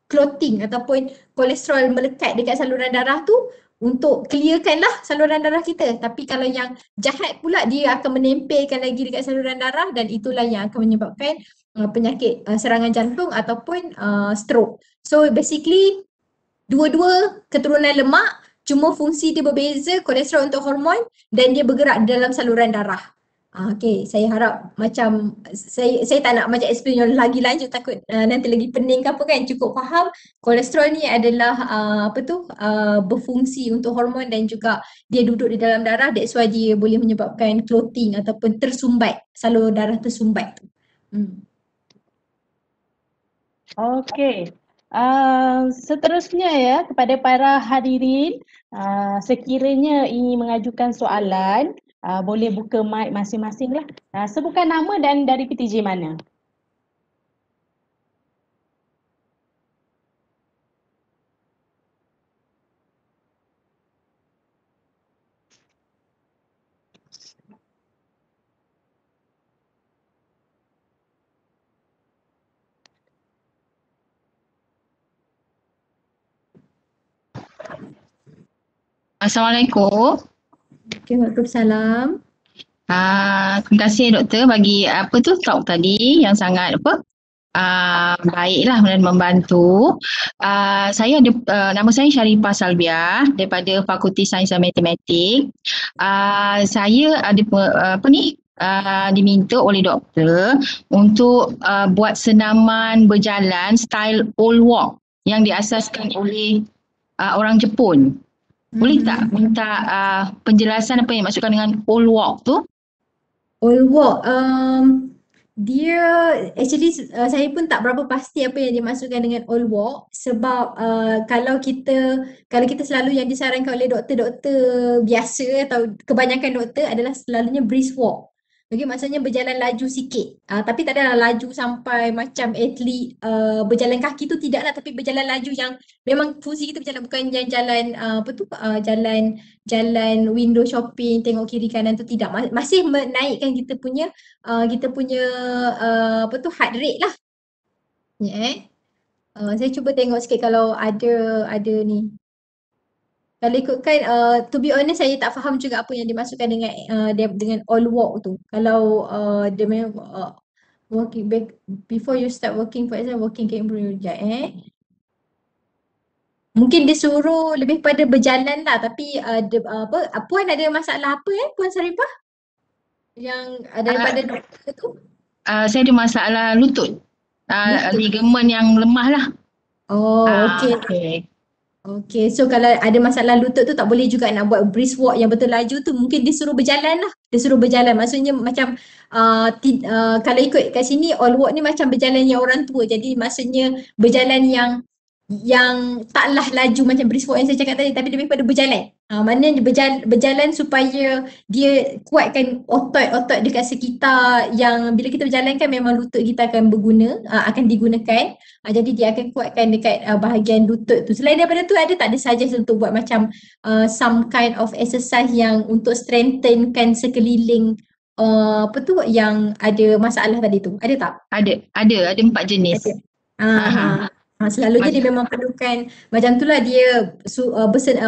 clotting ataupun kolesterol melekat dekat saluran darah tu untuk clearkan lah saluran darah kita. Tapi kalau yang jahat pula, dia akan menempelkan lagi dekat saluran darah dan itulah yang akan menyebabkan penyakit serangan jantung ataupun stroke. So basically dua-dua keturunan lemak, cuma fungsi dia berbeza, kolesterol untuk hormon dan dia bergerak di dalam saluran darah. Okay, saya harap macam saya tak nak macam explain lagi lanjut, takut nanti lagi pening ke apa kan. Cukup faham kolesterol ni adalah berfungsi untuk hormon dan juga dia duduk di dalam darah, that's why dia boleh menyebabkan clotting ataupun tersumbat, salur darah tersumbat tu. Okey. Seterusnya ya, kepada para hadirin, sekiranya ingin mengajukan soalan, boleh buka mic masing-masing lah. Sebutkan nama dan dari PTJ mana. Assalamualaikum. Okay, Waalaikumsalam. Terima kasih doktor bagi talk tadi yang sangat baiklah dan membantu. Saya ada nama saya Syarifah Salbiah daripada Fakulti Sains dan Matematik. Saya ada diminta oleh doktor untuk buat senaman berjalan style old walk yang diasaskan oleh orang Jepun. Boleh tak minta penjelasan apa yang maksudkan dengan old walk tu? Old walk, dia actually saya pun tak berapa pasti apa yang dimaksudkan dengan old walk, sebab kalau kita selalu yang disarankan oleh doktor-doktor biasa atau kebanyakan doktor adalah selalunya brisk walk. Okay, maksudnya berjalan laju sikit. Tapi tak adalah laju sampai macam atlet berjalan kaki tu, tidak lah. Tapi berjalan laju yang memang fungsi kita berjalan, bukan yang jalan jalan window shopping, tengok kiri kanan tu, tidak. Masih menaikkan kita punya heart rate lah. Saya cuba tengok sikit kalau ada ni. Kalau ikutkan, to be honest saya tak faham juga apa yang dimaksudkan dengan all walk tu. Kalau dia memang working back before you start working, for example working can improve mungkin dia suruh lebih pada berjalan lah, tapi Puan ada masalah apa Puan Saripah? Yang daripada doktor tu? Saya ada masalah lutut. Lutut. Ligamen yang lemah lah. Oh, okey. Okay. Okey, so kalau ada masalah lutut tu tak boleh juga nak buat brisk walk yang betul laju tu, mungkin dia suruh berjalan lah. Dia suruh berjalan, maksudnya macam kalau ikut kat sini all walk ni macam berjalan yang orang tua. Jadi maksudnya berjalan yang taklah laju macam brisk walk yang saya cakap tadi, tapi lebih pada berjalan. Maknanya berjalan supaya dia kuatkan otot-otot dekat sekitar, yang bila kita berjalan kan memang lutut kita akan akan digunakan. Jadi dia akan kuatkan dekat bahagian lutut tu. Selain daripada tu ada tak ada suggest untuk buat macam some kind of exercise yang untuk strengthenkan sekeliling yang ada masalah tadi tu? Ada tak? Ada 4 jenis. Selalunya dia memang perlukan macam tu lah, dia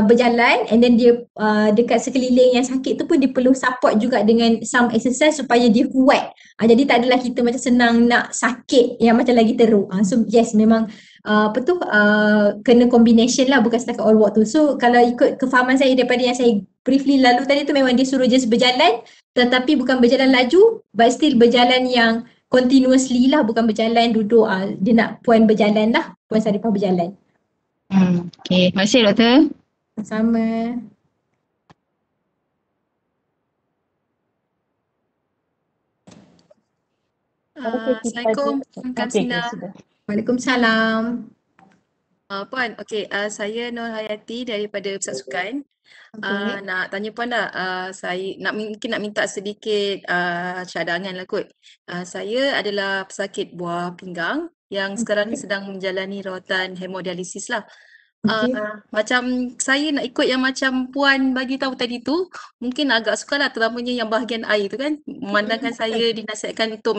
berjalan and then dia dekat sekeliling yang sakit tu pun dia perlu support juga dengan some exercise supaya dia kuat. Jadi tak adalah kita macam senang nak sakit yang macam lagi teruk. So yes, memang kena combination lah, bukan setakat all walk tu. So kalau ikut kefahaman saya daripada yang saya briefly lalu tadi tu, memang dia suruh just berjalan, tetapi bukan berjalan laju, but still berjalan yang continuously lah, bukan berjalan duduk. Dia nak Puan berjalan lah, Puan Saripah berjalan. Okay, terima kasih doktor. Sama. Assalamualaikum Kamsina. Waalaikumsalam. Puan, okey, saya Nur Hayati daripada Pusat Sukan. Nak tanya Puan tak, saya mungkin nak minta sedikit cadangan lah kot. Saya adalah pesakit buah pinggang yang sekarang ni sedang menjalani rawatan hemodialisis lah. Macam saya nak ikut yang macam Puan bagi tahu tadi tu, mungkin agak sukar lah, terutamanya yang bahagian air tu kan. Memandangkan saya dinasihatkan untuk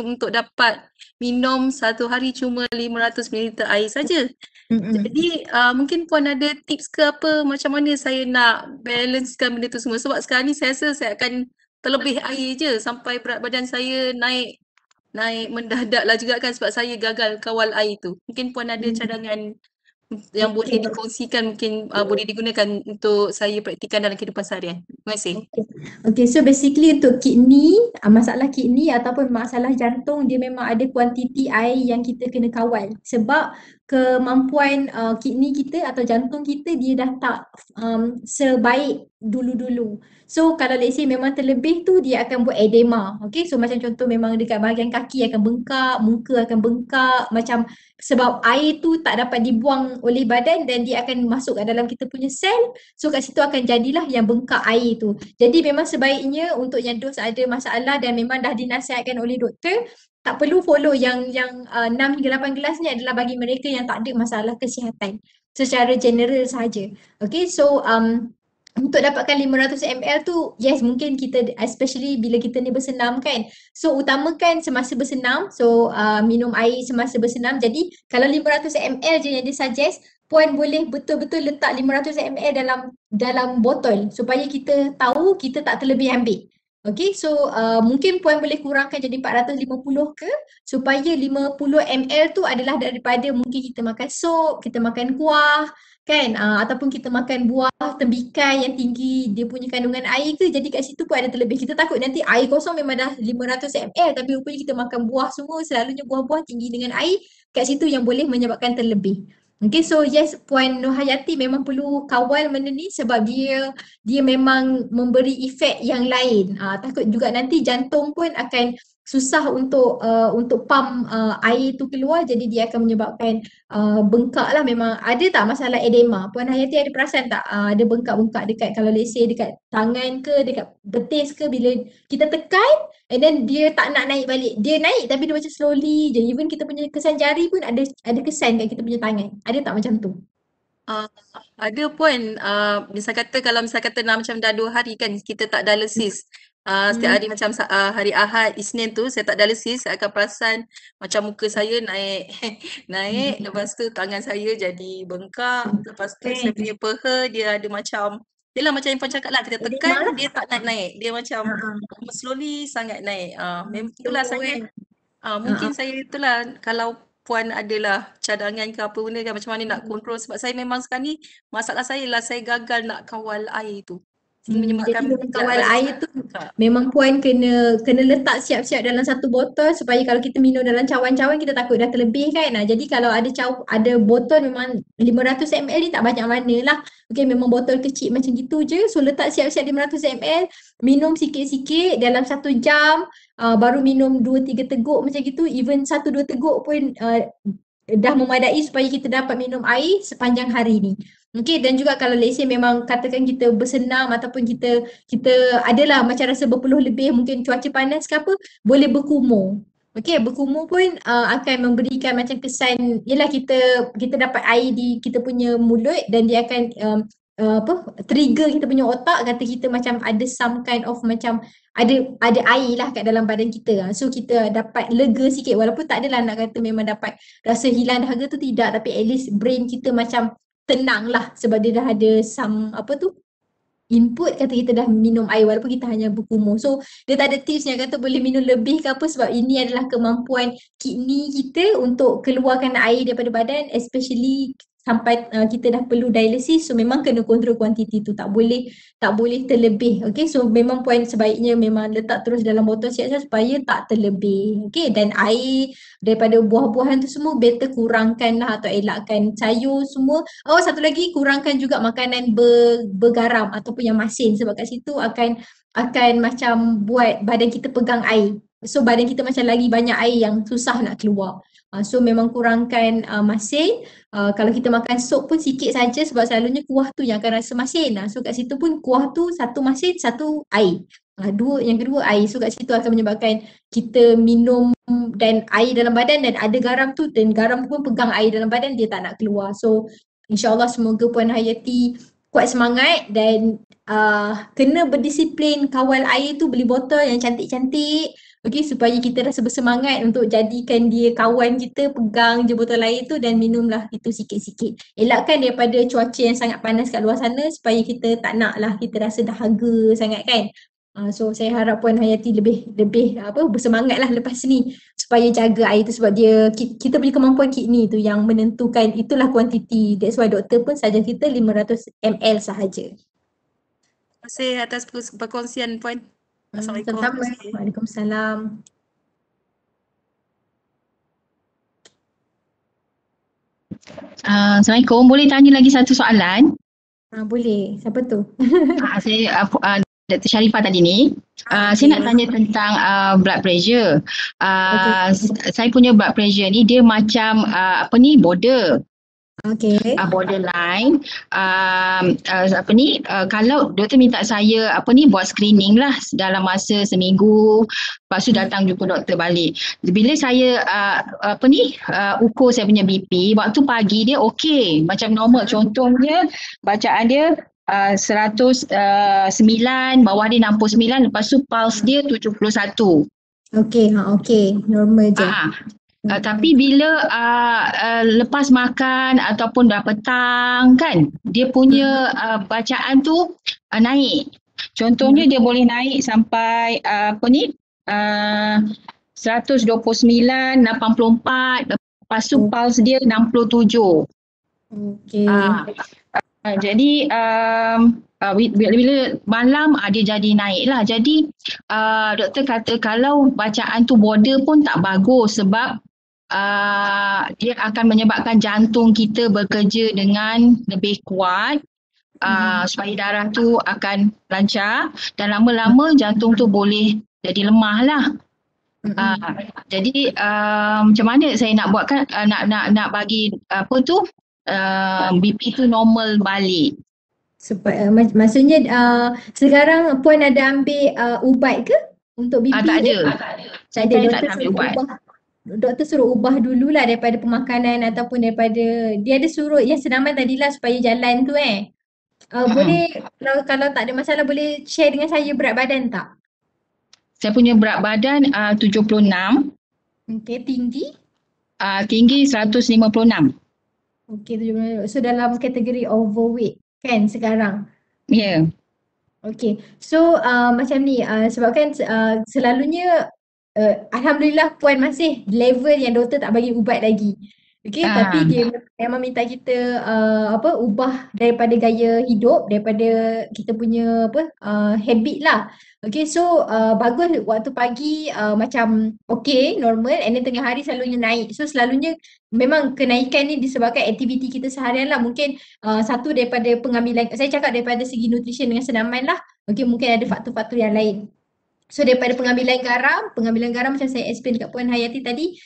untuk dapat minum satu hari cuma 500 ml air saja. Jadi mungkin Puan ada tips ke apa, macam mana saya nak balancekan benda tu semua, sebab sekarang ni saya rasa saya akan terlebih air je sampai berat badan saya naik mendadak lah juga kan, sebab saya gagal kawal air tu. Mungkin Puan ada cadangan yang boleh dikongsikan, mungkin boleh digunakan untuk saya praktikan dalam kehidupan seharian. Terima kasih. Okay, so basically untuk kidney, masalah kidney ataupun masalah jantung, dia memang ada kuantiti air yang kita kena kawal. Sebab kemampuan kidney kita atau jantung kita, dia dah tak sebaik dulu-dulu. So kalau let's say memang terlebih tu, dia akan buat edema. Okay, so macam contoh memang dekat bahagian kaki akan bengkak, muka akan bengkak, macam sebab air tu tak dapat dibuang oleh badan dan dia akan masuk ke dalam kita punya sel. So kat situ akan jadilah yang bengkak air tu. Jadi memang sebaiknya untuk yang dos ada masalah dan memang dah dinasihatkan oleh doktor, tak perlu follow yang 6 hingga 8 gelas ni adalah bagi mereka yang tak ada masalah kesihatan secara general sahaja. Okay, so untuk dapatkan 500 ml tu, yes, mungkin kita, especially bila kita ni bersenam kan, so utamakan semasa bersenam, so minum air semasa bersenam. Jadi kalau 500 ml je yang dia suggest, Puan boleh betul-betul letak 500 ml dalam botol supaya kita tahu kita tak terlebih ambil. Okay, so mungkin Puan boleh kurangkan jadi 450 ke, supaya 50 ml tu adalah daripada mungkin kita makan sup, kita makan kuah kan, ataupun kita makan buah tembikai yang tinggi dia punya kandungan air ke, jadi kat situ pun ada terlebih. Kita takut nanti air kosong memang dah 500 ml tapi rupanya kita makan buah semua, selalunya buah-buah tinggi dengan air, kat situ yang boleh menyebabkan terlebih. Okay, so yes, Puan Nur Hayati memang perlu kawal benda ni sebab dia memang memberi efek yang lain. Takut juga nanti jantung pun akan susah untuk pump air tu keluar, jadi dia akan menyebabkan bengkak lah. Memang ada tak masalah edema? Puan Hayati ada perasan tak ada bengkak-bengkak dekat, kalau let's say dekat tangan ke, dekat betis ke, bila kita tekan and then dia tak nak naik balik. Dia naik tapi dia macam slowly je. Even kita punya kesan jari pun ada kesan kat kita punya tangan. Ada tak macam tu? Ada Puan, kalau misal kata macam dah 2 hari kan kita tak dialisis, Setiap hari macam hari Ahad, Isnin tu saya tak dialisis, saya akan perasan macam muka saya naik naik, lepas tu tangan saya jadi bengkak, lepas tu saya punya peha dia ada macam, yelah macam yang Puan cakap lah, kita tekan dia tak naik-naik, dia macam slowly sangat naik. Itulah saya, mungkin saya itulah kalau Puan adalah cadangan ke apa benda kan, macam mana nak kontrol, sebab saya memang sekarang ni masalah saya lah saya gagal nak kawal air tu. Jadi memang kawal air tu memang Puan kena letak siap-siap dalam satu botol supaya kalau kita minum dalam cawan-cawan kita takut dah terlebih kan. Jadi kalau ada botol memang 500 ml ni tak banyak mana lah. Okay, memang botol kecil macam gitu je. So letak siap-siap 500 ml, minum sikit-sikit dalam 1 jam, baru minum 2-3 teguk macam gitu. Even 1-2 teguk pun dah memadai supaya kita dapat minum air sepanjang hari ni. Okay, dan juga kalau let's say memang katakan kita bersenam ataupun kita adalah macam rasa berpeluh lebih, mungkin cuaca panas ke apa, boleh berkumur. Okay, berkumur pun akan memberikan macam kesan, yelah kita dapat air di kita punya mulut dan dia akan trigger kita punya otak, kata kita macam ada some kind of macam ada air lah kat dalam badan kita. So kita dapat lega sikit, walaupun tak adalah nak kata memang dapat rasa hilang dahaga tu, tidak, tapi at least brain kita macam tenang lah sebab dia dah ada some input, kata kita dah minum air walaupun kita hanya berkumur. So dia tak ada tips yang kata boleh minum lebih ke apa, sebab ini adalah kemampuan kidney kita untuk keluarkan air daripada badan, especially sampai kita dah perlu dialisis. So memang kena kontrol kuantiti tu, tak boleh terlebih. Okay, so memang Puan sebaiknya memang letak terus dalam botol siap-siap supaya tak terlebih. Okay, dan air daripada buah-buahan tu semua better kurangkan lah atau elakkan. Sayur semua. Satu lagi, kurangkan juga makanan bergaram ataupun yang masin, sebab kat situ akan macam buat badan kita pegang air. So badan kita macam lagi banyak air yang susah nak keluar. So memang kurangkan masin. Kalau kita makan sup pun sikit saja, sebab selalunya kuah tu yang akan rasa masin. So kat situ pun kuah tu satu masin, satu air. Yang kedua air. So kat situ akan menyebabkan kita minum dan air dalam badan, dan ada garam tu, dan garam pun pegang air dalam badan, dia tak nak keluar. So insyaAllah semoga Puan Hayati kuat semangat dan kena berdisiplin kawal air tu, beli botol yang cantik-cantik. Okay, supaya kita rasa bersemangat untuk jadikan dia kawan kita, pegang je botol air tu dan minumlah itu sikit-sikit. Elakkan daripada cuaca yang sangat panas kat luar sana, supaya kita tak nak lah kita rasa dahaga sangat kan. So saya harap Puan Hayati lebih bersemangat lah lepas ni supaya jaga air tu, sebab dia kita punya kemampuan kidney tu yang menentukan itulah kuantiti. That's why doktor pun saja kita 500 ml sahaja. Terima kasih atas perkongsian Puan. Assalamualaikum. Waalaikumsalam. Assalamualaikum. Boleh tanya lagi satu soalan? Boleh. Siapa tu? Saya Dr. Sharifah tadi ni. Saya nak tanya tentang blood pressure. Saya punya blood pressure ni dia macam border. Okay. Borderline. Kalau doktor minta saya buat screening lah dalam masa seminggu, lepas tu datang jumpa doktor balik. Bila saya ukur saya punya BP, waktu pagi dia okey, macam normal. Contohnya bacaan dia 109, bawah dia 69, lepas tu pulse dia 71. Okey, normal je. Tapi bila lepas makan ataupun dah petang kan, dia punya bacaan tu naik. Contohnya dia boleh naik sampai 129, 84, lepas tu pulse dia 67. Okey. Jadi bila malam dia jadi naik lah. Jadi doktor kata kalau bacaan tu border pun tak bagus, sebab dia akan menyebabkan jantung kita bekerja dengan lebih kuat supaya darah tu akan lancar, dan lama-lama jantung tu boleh jadi lemah lah. Jadi macam mana saya nak buatkan nak bagi BP tu normal balik? Maksudnya sekarang Puan ada ambil ubat ke untuk BP? Tak ada. Saya tak ambil ubat. Doktor suruh ubah dululah daripada pemakanan ataupun daripada, dia ada suruh yang senaman tadilah supaya jalan tu Boleh, kalau tak ada masalah boleh share dengan saya berat badan tak? Saya punya berat badan 76, Okey, tinggi? tinggi 156. Okey, 70. So dalam kategori overweight kan sekarang? Ya. Okey. So macam ni sebabkan selalunya alhamdulillah puan masih level yang doktor tak bagi ubat lagi. Okey, tapi dia memang minta kita ubah daripada gaya hidup, daripada kita punya habit lah. Okey, so bagus waktu pagi macam okey, normal, and then tengah hari selalunya naik. So selalunya memang kenaikan ni disebabkan aktiviti kita seharian lah. Mungkin satu daripada pengambilan, saya cakap daripada segi nutrition dengan senaman lah. Okey, mungkin ada faktor-faktor yang lain. So daripada pengambilan garam macam saya explain dekat Puan Hayati tadi,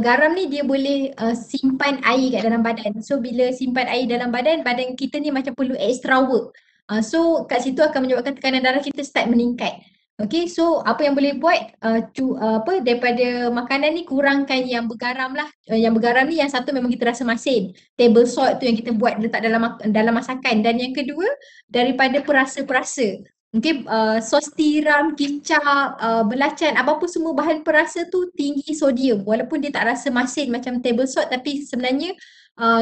garam ni dia boleh simpan air kat dalam badan. So bila simpan air dalam badan, badan kita ni macam perlu extra work. So kat situ akan menyebabkan tekanan darah kita start meningkat. Okay, so apa yang boleh buat daripada makanan ni kurangkan yang bergaram lah. Yang bergaram ni yang satu memang kita rasa masin. Table salt tu yang kita buat letak dalam masakan. Dan yang kedua daripada perasa-perasa. Okay, sos tiram, kicap, belacan, apa-apa semua bahan perasa tu tinggi sodium. Walaupun dia tak rasa masin macam table salt, tapi sebenarnya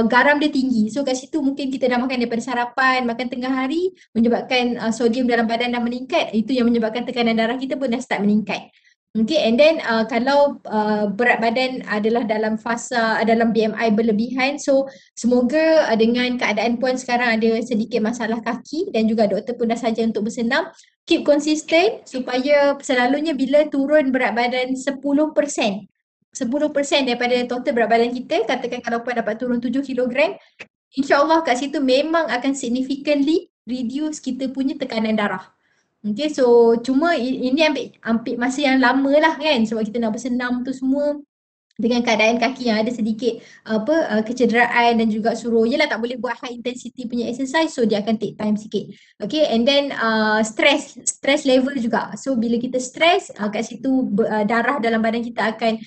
garam dia tinggi. So kat situ mungkin kita dah makan daripada sarapan, makan tengah hari, menyebabkan sodium dalam badan dah meningkat. Itu yang menyebabkan tekanan darah kita pun dah start meningkat. Okay, and then kalau berat badan adalah dalam fasa, dalam BMI berlebihan, so semoga dengan keadaan puan sekarang ada sedikit masalah kaki dan juga doktor pun dah saja untuk bersenam, keep konsisten supaya selalunya bila turun berat badan 10% daripada total berat badan kita, katakan kalau puan dapat turun 7 kg, insyaAllah kat situ memang akan significantly reduce kita punya tekanan darah. Okay, so cuma ini ambil masa yang lama lah kan, sebab kita nak bersenam tu semua dengan keadaan kaki yang ada sedikit kecederaan dan juga suruh yelah tak boleh buat high intensity punya exercise, so dia akan take time sikit. Okay, and then stress level juga. So bila kita stress, kat situ darah dalam badan kita akan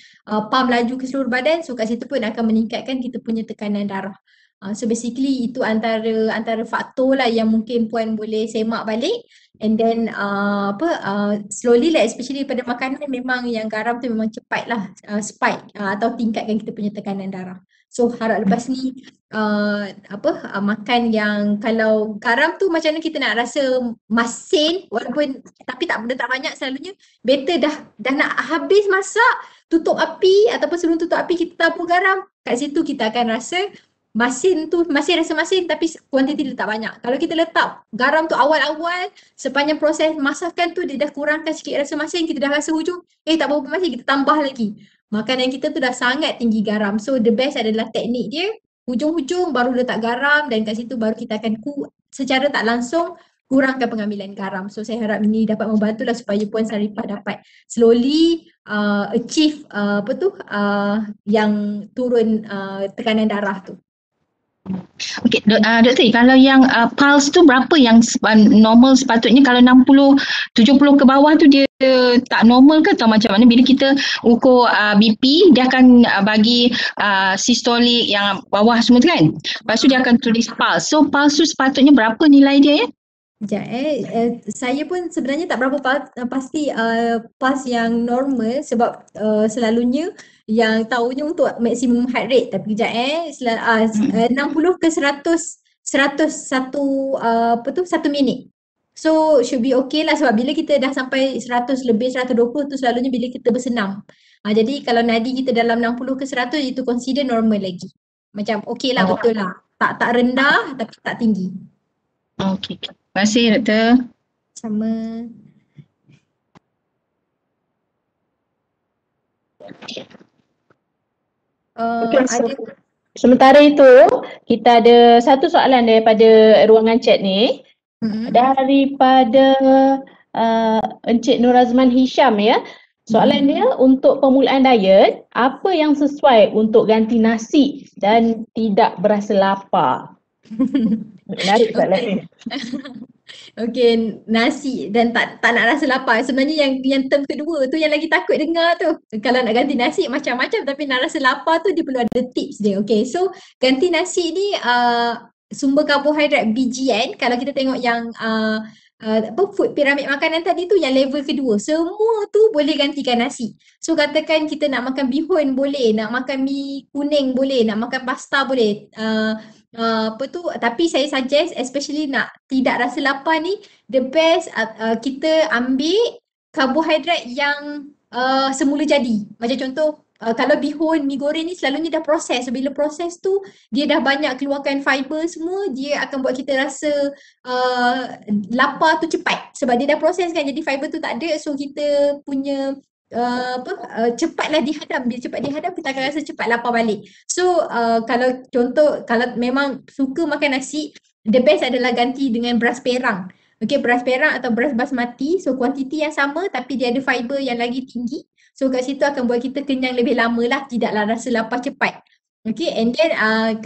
pump laju ke seluruh badan, so kat situ pun akan meningkatkan kita punya tekanan darah. So basically itu antara faktor lah yang mungkin puan boleh semak balik. And then slowly lah, especially pada makanan memang yang garam tu memang cepat lah spike atau tingkatkan kita punya tekanan darah. So harap lepas ni makan yang kalau garam tu macam mana kita nak rasa masin walaupun tapi tak banyak, selalunya better dah nak habis masak, tutup api ataupun sebelum tutup api kita tabur garam. Kat situ kita akan rasa masin tu masih rasa masin tapi kuantiti dia tak banyak. Kalau kita letak garam tu awal-awal, sepanjang proses masakan tu dia dah kurangkan sikit rasa masin, kita dah rasa hujung, tak berapa masin, kita tambah lagi. Makanan kita tu dah sangat tinggi garam. So the best adalah teknik dia, hujung-hujung baru letak garam dan kat situ baru kita akan secara tak langsung kurangkan pengambilan garam. So saya harap ini dapat membantulah supaya Puan Saripah dapat slowly achieve yang turun tekanan darah tu. Okey, Doktor, kalau yang pulse tu berapa yang normal sepatutnya? Kalau 60, 70 ke bawah tu dia tak normal ke atau macam mana? Bila kita ukur BP, dia akan bagi sistolik yang bawah semua tu kan? Lepas tu dia akan tulis pulse. So pulse tu sepatutnya berapa nilai dia ya? Sekejap saya pun sebenarnya tak berapa pasti pulse yang normal sebab selalunya yang tahunya untuk maksimum heart rate, tapi kejap 60 ke 100 1 minit. So should be okay lah sebab bila kita dah sampai 100 lebih 120 tu selalunya bila kita bersenam. Jadi kalau nadi kita dalam 60 ke 100 itu consider normal lagi. Macam okay lah, betul lah. Tak rendah tapi tak tinggi. Okey. Terima kasih Doktor. Sama. Sementara itu kita ada satu soalan daripada ruangan chat ni. Daripada Encik Nur Azman Hisham ya. Soalan dia, untuk permulaan diet, apa yang sesuai untuk ganti nasi dan tidak berasa lapar? Menarik soalan ni. Okey, nasi dan tak nak rasa lapar. Sebenarnya yang term kedua tu yang lagi takut dengar tu. Kalau nak ganti nasi macam-macam tapi nak rasa lapar tu dia perlu ada tips dia. Okey, so ganti nasi ni sumber karbohidrat biji kan. Kalau kita tengok yang food piramid makanan tadi tu yang level kedua. Semua tu boleh gantikan nasi. So katakan kita nak makan bihun boleh, nak makan mi kuning boleh, nak makan pasta boleh. Tapi saya suggest especially nak tidak rasa lapar ni, the best kita ambil karbohidrat yang semula jadi. Macam contoh kalau bihun, mi goreng ni selalunya dah proses. So bila proses tu dia dah banyak keluarkan fiber semua, dia akan buat kita rasa lapar tu cepat. Sebab dia dah proses kan, jadi fiber tu tak ada. So kita punya cepatlah dihadam. Bila cepat dihadam kita akan rasa cepat lapar balik. So kalau contoh, kalau memang suka makan nasi, the best adalah ganti dengan beras perang. Okay, beras perang atau beras basmati. So kuantiti yang sama tapi dia ada fiber yang lagi tinggi. So kat situ akan buat kita kenyang lebih lama lah, tidaklah rasa lapar cepat. Okay, and then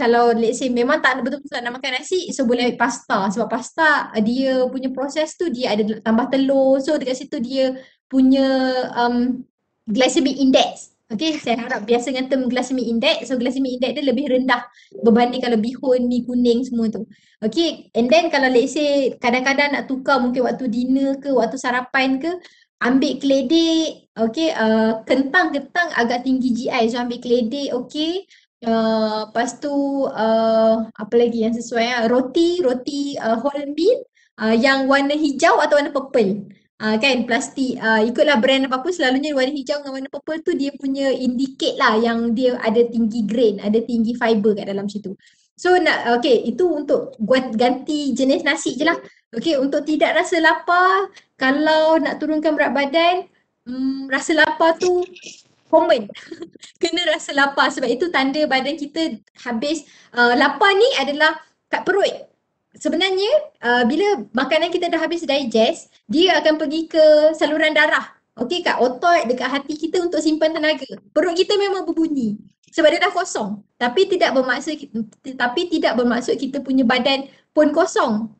kalau let's say memang tak betul-betul nak makan nasi, so boleh ambil pasta. Sebab pasta dia punya proses tu dia ada tambah telur. So dekat situ dia punya glycemic index. Okay, saya harap biasa dengan term glycemic index. So glycemic index dia lebih rendah berbanding kalau bihun, mi kuning semua tu. Okay, and then kalau let's say kadang-kadang nak tukar mungkin waktu dinner ke, waktu sarapan ke, ambil keledek, okay, kentang agak tinggi GI, so ambil keledek, okay. Lepas tu apa lagi yang sesuai, roti whole meal yang warna hijau atau warna purple. Kan plastik, ikutlah brand apa-apa, selalunya warna hijau dengan warna purple tu dia punya indicate lah yang dia ada tinggi grain, ada tinggi fiber kat dalam situ. So okay, itu untuk buat ganti jenis nasi je lah. Okay, untuk tidak rasa lapar, kalau nak turunkan berat badan, rasa lapar tu common. Kena rasa lapar sebab itu tanda badan kita habis. Lapar ni adalah kat perut. Sebenarnya bila makanan kita dah habis digest, dia akan pergi ke saluran darah. Okay, kat otot, dekat hati kita untuk simpan tenaga. Perut kita memang berbunyi sebab dia dah kosong. Tapi tidak bermaksud kita punya badan pun kosong.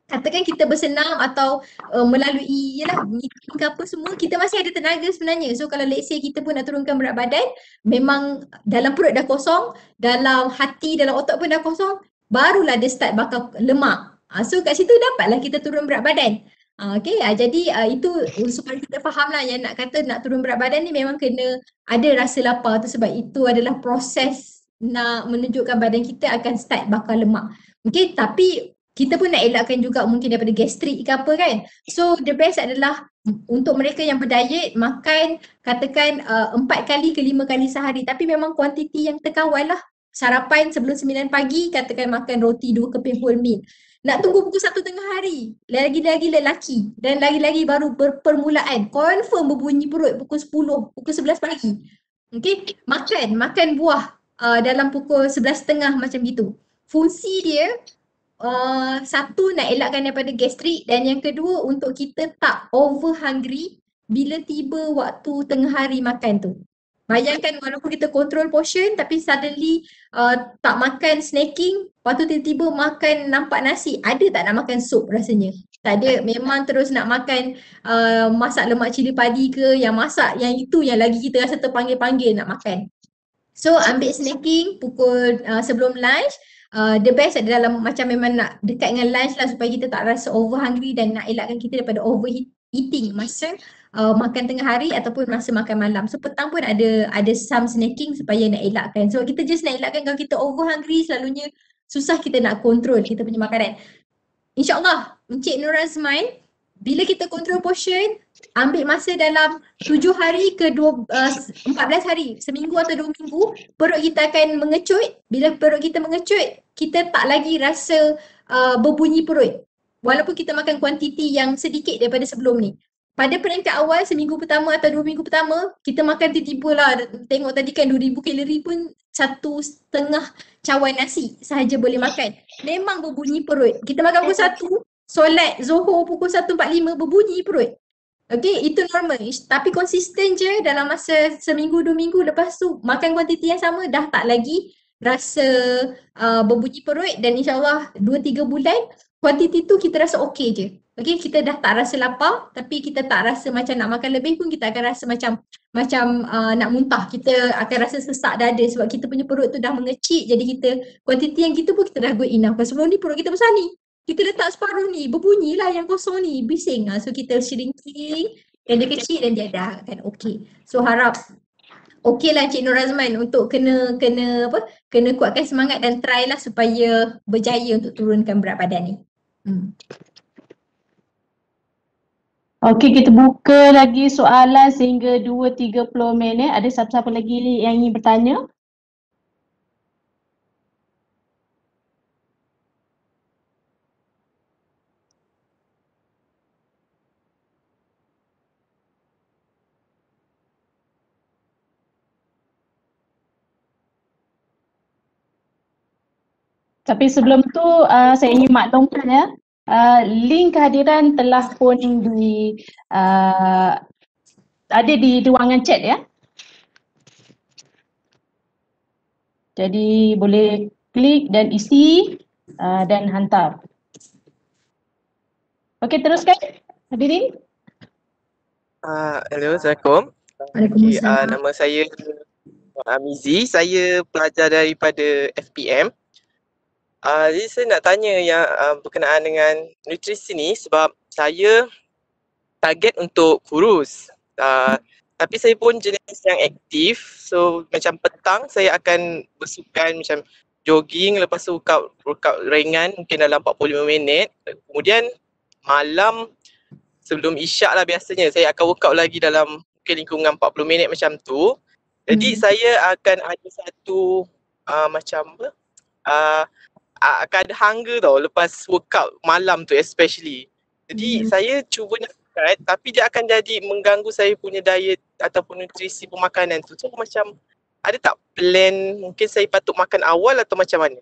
Katakan kita bersenam atau melalui meeting ke apa semua, kita masih ada tenaga sebenarnya. So kalau let's say kita pun nak turunkan berat badan, memang dalam perut dah kosong, dalam hati, dalam otak pun dah kosong, barulah dia start bakar lemak. So kat situ dapatlah kita turun berat badan. Okay, jadi itu supaya kita faham lah yang nak kata nak turun berat badan ni memang kena ada rasa lapar tu, sebab itu adalah proses nak menunjukkan badan kita akan start bakar lemak. Okay, tapi kita pun nak elakkan juga mungkin daripada gastrik ke apa kan. So the best adalah untuk mereka yang berdiet, makan katakan 4 kali ke 5 kali sehari. Tapi memang kuantiti yang terkawal lah. Sarapan sebelum 9 pagi, katakan makan roti 2 keping whole meal. Nak tunggu pukul 1 tengah hari, lagi-lagi lelaki dan lagi-lagi baru berpermulaan, confirm berbunyi perut pukul 10, pukul 11 pagi. Okay, makan buah dalam pukul 11.30 macam gitu. Fungsi dia satu, nak elakkan daripada gastrik, dan yang kedua untuk kita tak over hungry bila tiba waktu tengah hari makan tu. Bayangkan walaupun kita control portion tapi suddenly tak makan snacking, lepas tu tiba-tiba makan nampak nasi, ada tak nak makan sup rasanya? Tak ada, memang terus nak makan masak lemak cili padi ke, yang masak yang itu yang lagi kita rasa terpanggil-panggil nak makan. So ambil snacking pukul sebelum lunch. The best adalah macam memang nak dekat dengan lunch lah supaya kita tak rasa over hungry dan nak elakkan kita daripada overeating masa makan tengah hari ataupun masa makan malam. So petang pun ada some snacking supaya nak elakkan. So kita just nak elakkan kalau kita over hungry, selalunya susah kita nak control kita punya makanan. InsyaAllah Encik Nur Azman, bila kita control portion, ambil masa dalam 7 hari ke 14 hari, seminggu atau 2 minggu, perut kita akan mengecut. Bila perut kita mengecut, kita tak lagi rasa berbunyi perut. Walaupun kita makan kuantiti yang sedikit daripada sebelum ni. Pada peringkat awal, seminggu pertama atau 2 minggu pertama, kita makan tiba-tiba lah. Tengok tadi kan 2000 kalori pun 1,5 cawan nasi sahaja boleh makan. Memang berbunyi perut. Kita makan pukul 1, solat Zohor pukul 1.45 berbunyi perut. Okay, itu normal. Tapi konsisten je dalam masa seminggu, 2 minggu, lepas tu makan kuantiti yang sama dah tak lagi rasa berbunyi perut, dan insyaAllah 2-3 bulan kuantiti tu kita rasa okey je. Okay, kita dah tak rasa lapar tapi kita tak rasa macam nak makan lebih pun, kita akan rasa macam nak muntah. Kita akan rasa sesak dada sebab kita punya perut tu dah mengecil, jadi kita kuantiti yang gitu pun kita dah good enough. Sebelum ni perut kita besar ni. kita letak separuh ni, berbunyilah yang kosong ni, bising. So kita shrinking dan dia kecil dan dia dah akan okey. So harap okey lah Cik Nur Azman untuk kena kuatkan semangat dan try lah supaya berjaya untuk turunkan berat badan ni. Okey, kita buka lagi soalan sehingga 2.30 minit. Ada siapa-siapa lagi yang ingin bertanya? Tapi sebelum tu saya ingin maklumkan ya, link kehadiran telah pun ada di ruangan chat ya. Jadi boleh klik dan isi dan hantar. Okey, teruskan hadirin. Hello, Assalamualaikum. Waalaikumsalam. Nama saya Mizi, saya pelajar daripada FPM. Jadi saya nak tanya yang berkenaan dengan nutrisi ni sebab saya target untuk kurus. Tapi saya pun jenis yang aktif, so macam petang saya akan bersukan macam jogging, lepas tu workout ringan mungkin dalam 45 minit. Kemudian malam sebelum isyak lah biasanya saya akan workout lagi dalam mungkin lingkungan 40 minit macam tu. Jadi saya akan ada satu akan ada hunger tau lepas workout malam tu especially. Jadi saya cuba nak cut tapi dia akan jadi mengganggu saya punya diet ataupun nutrisi pemakanan tu. So macam ada tak plan mungkin saya patut makan awal atau macam mana?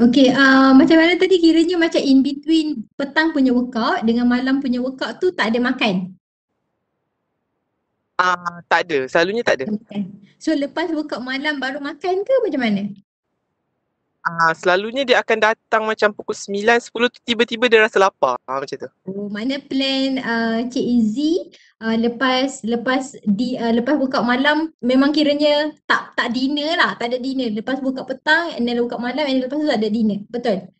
Okey, macam mana tadi kiranya macam in between petang punya workout dengan malam punya workout tu tak ada makan? Tak ada, selalunya tak ada. So lepas workout malam baru makan ke macam mana? Selalunya dia akan datang macam pukul 9, 10 tu tiba-tiba dia rasa lapar. Macam tu. Oh, mana plan Cik Izzy lepas workout malam memang kiranya tak dinner lah, tak ada dinner. Lepas workout petang and then workout malam and then lepas tu tak ada dinner. Betul?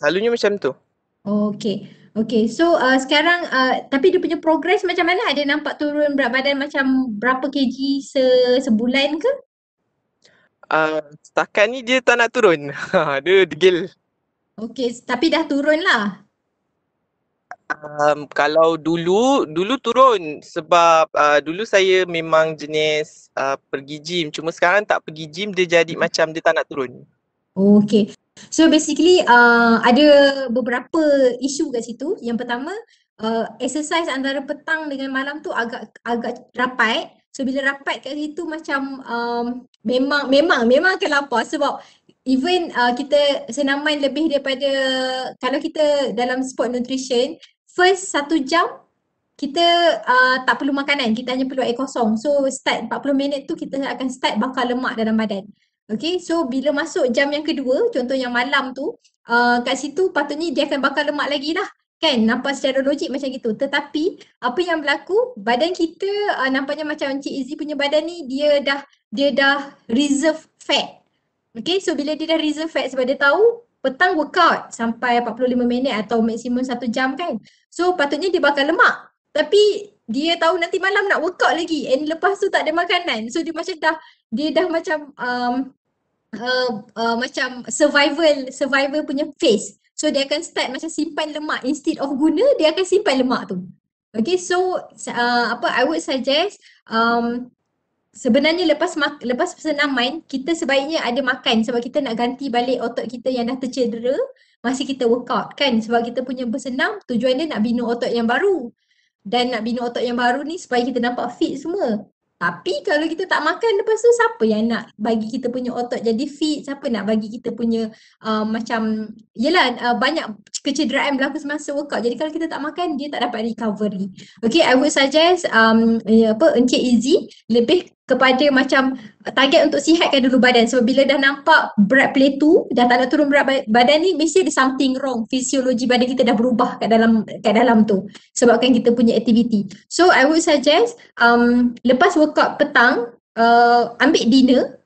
Selalunya macam tu. Okay. Okay, so sekarang tapi dia punya progress macam mana? Ada nampak turun berat badan macam berapa kg sebulan ke? Setakat ni dia tak nak turun. Dia degil. Okay, tapi dah turun lah. Kalau dulu turun sebab dulu saya memang jenis pergi gym. Cuma sekarang tak pergi gym, dia jadi macam dia tak nak turun. Okay. So basically ada beberapa isu kat situ. Yang pertama, exercise antara petang dengan malam tu agak rapat. So bila rapat kat situ macam memang akan lapar sebab even kita senaman lebih daripada, kalau kita dalam sport nutrition, first 1 jam kita tak perlu makanan, kita hanya perlu air kosong. So start 40 minit tu kita akan start bakar lemak dalam badan. Okay, so bila masuk jam yang kedua, contoh yang malam tu, kat situ patutnya dia akan bakar lemak lagi lah. Kan, nampak secara logik macam gitu. Tetapi apa yang berlaku, badan kita nampaknya macam Cik Izzy punya badan ni dia dah reserve fat. Okay, so bila dia dah reserve fat sebab dia tahu petang workout sampai 45 minit atau maksimum 1 jam kan. So patutnya dia bakar lemak. Tapi dia tahu nanti malam nak workout lagi and lepas tu tak ada makanan. So dia macam macam survival punya phase. So dia akan start macam simpan lemak, instead of guna dia akan simpan lemak tu. Okay, so I would suggest sebenarnya lepas senaman kita sebaiknya ada makan sebab kita nak ganti balik otot kita yang dah tercedera masa kita workout kan, sebab kita punya bersenam tujuan dia nak bina otot yang baru. Dan nak bina otot yang baru ni supaya kita nampak fit semua. Tapi kalau kita tak makan lepas tu, siapa yang nak bagi kita punya otot jadi fit? Siapa nak bagi kita punya banyak kecederaan berlaku semasa workout. Jadi kalau kita tak makan, dia tak dapat recovery. Okay, I would suggest Encik Izzy lebih kepada macam target untuk sihatkan dulu badan. So bila dah nampak berat plateau, dah tak nak turun berat badan ni, mesti ada something wrong. Fisiologi badan kita dah berubah kat dalam tu sebabkan kita punya aktiviti. So I would suggest lepas workout petang ambil dinner.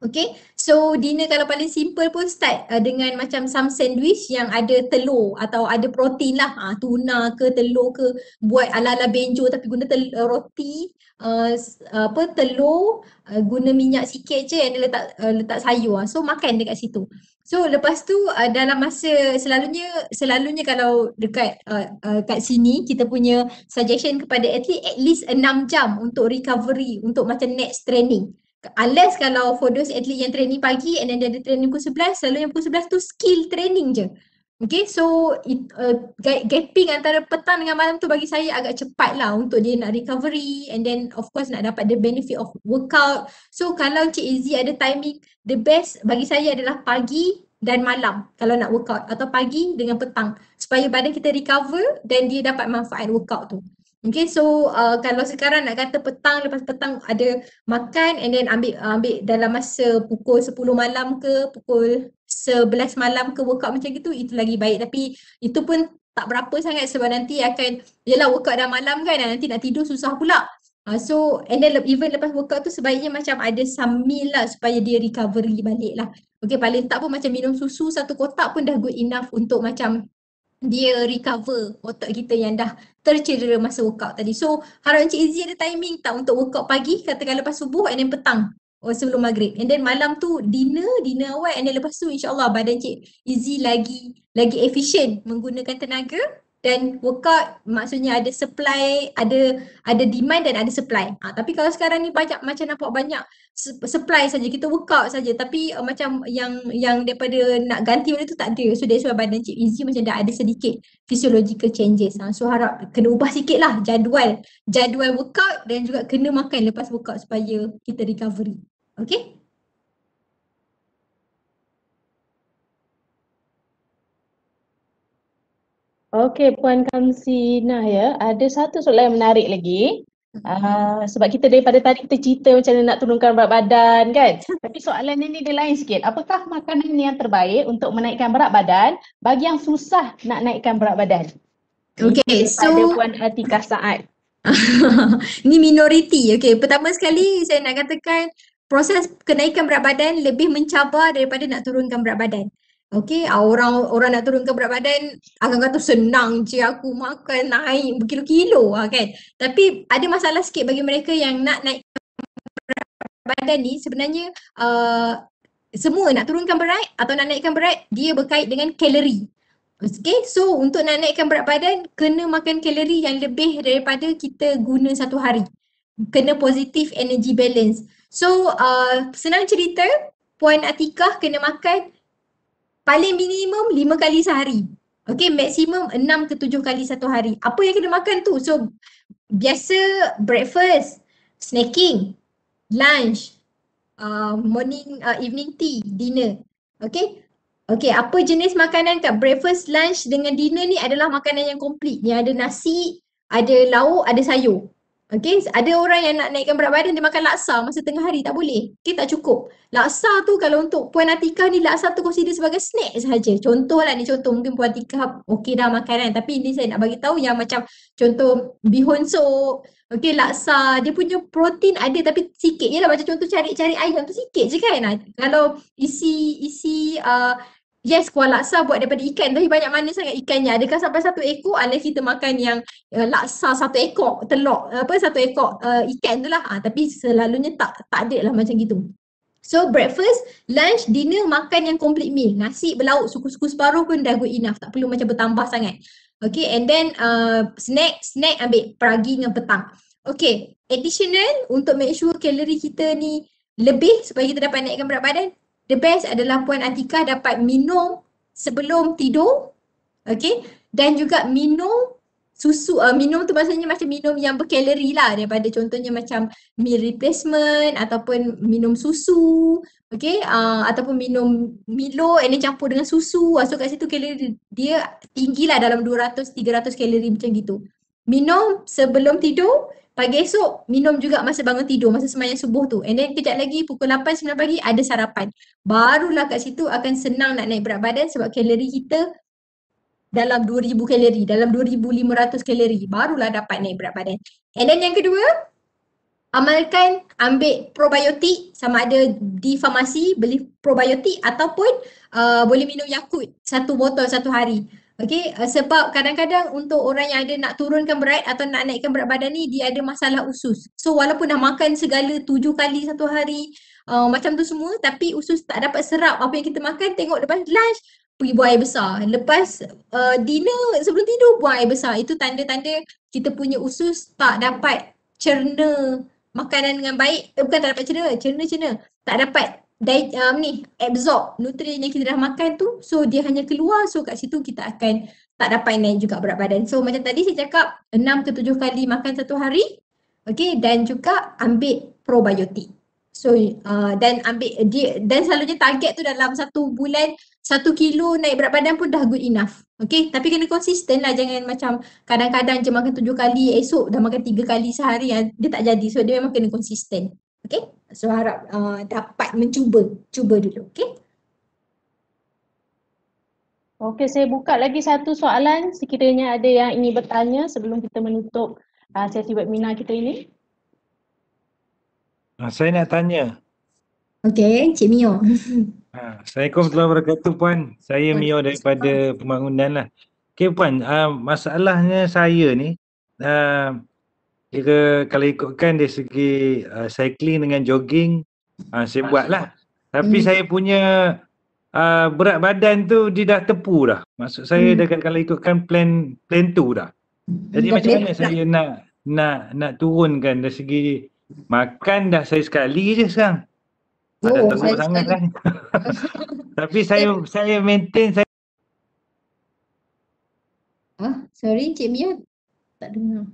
Okay, So dinner kalau paling simple pun start dengan macam some sandwich yang ada telur atau ada protein lah, tuna ke telur ke, buat ala-ala benjo tapi guna roti, telur, guna minyak sikit je and letak sayur. So makan dekat situ. So lepas tu dalam masa selalunya kalau dekat kat sini kita punya suggestion kepada atlet at least 6 jam untuk recovery untuk macam next training. Unless kalau for those atlet yang training pagi and then dia ada training pukul 11, selalu yang pukul 11 tu skill training je. Okay, so gapping antara petang dengan malam tu bagi saya agak cepat lah untuk dia nak recovery and then of course nak dapat the benefit of workout. So kalau Cik Izzy ada timing, the best bagi saya adalah pagi dan malam kalau nak workout, atau pagi dengan petang supaya badan kita recover dan dia dapat manfaat workout tu. Okay, so kalau sekarang nak kata petang, lepas petang ada makan and then ambil dalam masa pukul 10 malam ke pukul 11 malam ke workout macam gitu, itu lagi baik. Tapi itu pun tak berapa sangat sebab nanti akan, yelah workout dah malam kan, nanti nak tidur susah pula. So and then even lepas workout tu sebaiknya macam ada some meal lah supaya dia recovery balik lah. Okay, paling tak pun macam minum susu 1 kotak pun dah good enough untuk macam dia recover otak kita yang dah tercedera masa workout tadi. So harap Encik Izzy ada timing tak untuk workout pagi, katakan lepas subuh and then petang sebelum maghrib, and then malam tu dinner awal, and then lepas tu insyaAllah badan Encik Izzy lagi efisien menggunakan tenaga dan workout, maksudnya ada supply, ada demand dan ada supply. Tapi kalau sekarang ni banyak macam nampak banyak supply saja, kita workout saja tapi macam yang daripada nak ganti benda tu tak ada. So that's why badan Cik Izzy macam dah ada sedikit physiological changes. So harap kena ubah sikit lah jadual workout dan juga kena makan lepas workout supaya kita recovery. Okay? Okey, Puan Kamsinah ya. Ada satu soalan yang menarik lagi. Sebab kita daripada tadi kita cerita macam mana nak turunkan berat badan kan. Tapi soalan ini dia lain sikit. Apakah makanan yang terbaik untuk menaikkan berat badan bagi yang susah nak naikkan berat badan? Okay, so pada Puan Atikah Saad. ni minoriti. Okay, pertama sekali saya nak katakan proses kenaikan berat badan lebih mencabar daripada nak turunkan berat badan. Okay, orang nak turunkan berat badan akan kata senang je aku makan naik berkilo-kilo kan. Tapi ada masalah sikit bagi mereka yang nak naik berat badan ni, sebenarnya semua nak turunkan berat atau nak naikkan berat dia berkait dengan kalori. Okay, so untuk nak naikkan berat badan kena makan kalori yang lebih daripada kita guna satu hari. Kena positive energy balance. So senang cerita, Puan Atikah kena makan paling minimum 5 kali sehari. Okay, maksimum 6 ke 7 kali satu hari. Apa yang kena makan tu? So, biasa breakfast, snacking, lunch, morning, evening tea, dinner. Okay? Okay, apa jenis makanan kat breakfast, lunch dengan dinner ni adalah makanan yang komplit. Yang ada nasi, ada lauk, ada sayur. Okay, ada orang yang nak naikkan berat badan dia makan laksa masa tengah hari, tak boleh. Okay, tak cukup. Laksa tu kalau untuk Puan Atikah ni, laksa tu consider sebagai snack sahaja. Contoh lah ni, contoh mungkin Puan Atikah okey dah makanan, tapi ini saya nak bagi tahu yang macam contoh bihun sup, okay, laksa, dia punya protein ada tapi sikit je lah. Macam contoh cari ayam tu sikit je kan. Kalau isi yes, kuah laksa buat daripada ikan, tapi banyak mana sangat ikannya. Adakah sampai 1 ekor unless kita makan yang laksa 1 ekor telur, 1 ekor ikan tu lah. Tapi selalunya tak ada lah macam gitu. So breakfast, lunch, dinner makan yang complete meal. Nasi berlauk suku-suku separuh pun dah good enough. Tak perlu macam bertambah sangat. Okay, and then snack ambil pagi dengan petang. Okay, additional untuk make sure kalori kita ni lebih supaya kita dapat naikkan berat badan, the best adalah Puan Atikah dapat minum sebelum tidur, okay, dan juga minum susu. Minum tu maksudnya macam minum yang berkalori lah, daripada contohnya macam meal replacement ataupun minum susu, okay, ataupun minum Milo and then campur dengan susu. So kat situ kalori dia tinggi lah, dalam 200-300 kalori macam gitu. Minum sebelum tidur, pagi esok minum juga masa bangun tidur, masa sembahyang subuh tu. And then kejap lagi pukul 8-9 pagi ada sarapan. Barulah kat situ akan senang nak naik berat badan sebab kalori kita dalam 2000 kalori, dalam 2500 kalori. Barulah dapat naik berat badan. And then yang kedua, amalkan ambil probiotik, sama ada di farmasi beli probiotik ataupun boleh minum Yakult 1 botol 1 hari. Okey, sebab kadang-kadang untuk orang yang ada nak turunkan berat atau nak naikkan berat badan ni, dia ada masalah usus. So walaupun dah makan segala 7 kali 1 hari macam tu semua, tapi usus tak dapat serap apa yang kita makan. Tengok lepas lunch pergi buang air besar, lepas dinner sebelum tidur buang air besar. Itu tanda-tanda kita punya usus tak dapat cerna makanan dengan baik. Bukan tak dapat cerna, tak dapat absorb nutrien yang kita dah makan tu. So dia hanya keluar, so kat situ kita akan tak dapat naik juga berat badan. So macam tadi saya cakap 6 ke 7 kali makan 1 hari. Okey, dan juga ambil probiotik. So dan ambil dia, dan selalunya target tu dalam 1 bulan 1 kilo naik berat badan pun dah good enough. Okey, tapi kena konsisten lah, jangan macam kadang-kadang je makan 7 kali, esok dah makan 3 kali sehari, dia tak jadi. So dia memang kena konsisten. Okey, so harap dapat cuba dulu. Okey. Okey, saya buka lagi satu soalan sekiranya ada yang ingin bertanya sebelum kita menutup sesi webinar kita ini. Saya nak tanya. Okey, Cik Mio. Assalamualaikum warahmatullahi wabarakatuh Puan. Saya Mio daripada Pembangunan lah. Okey Puan, masalahnya saya ni kira kalau ikutkan dari segi cycling dengan jogging saya buat lah. Tapi saya punya berat badan tu dia dah tepu dah. Maksud saya dekat kalau ikutkan plan tu dah. Jadi macam mana saya nak turunkan dari segi makan dah saya sekali je sekarang. Dah teruk sangat kan. Tapi saya maintain saya. Sorry Cik Mio, tak dengar.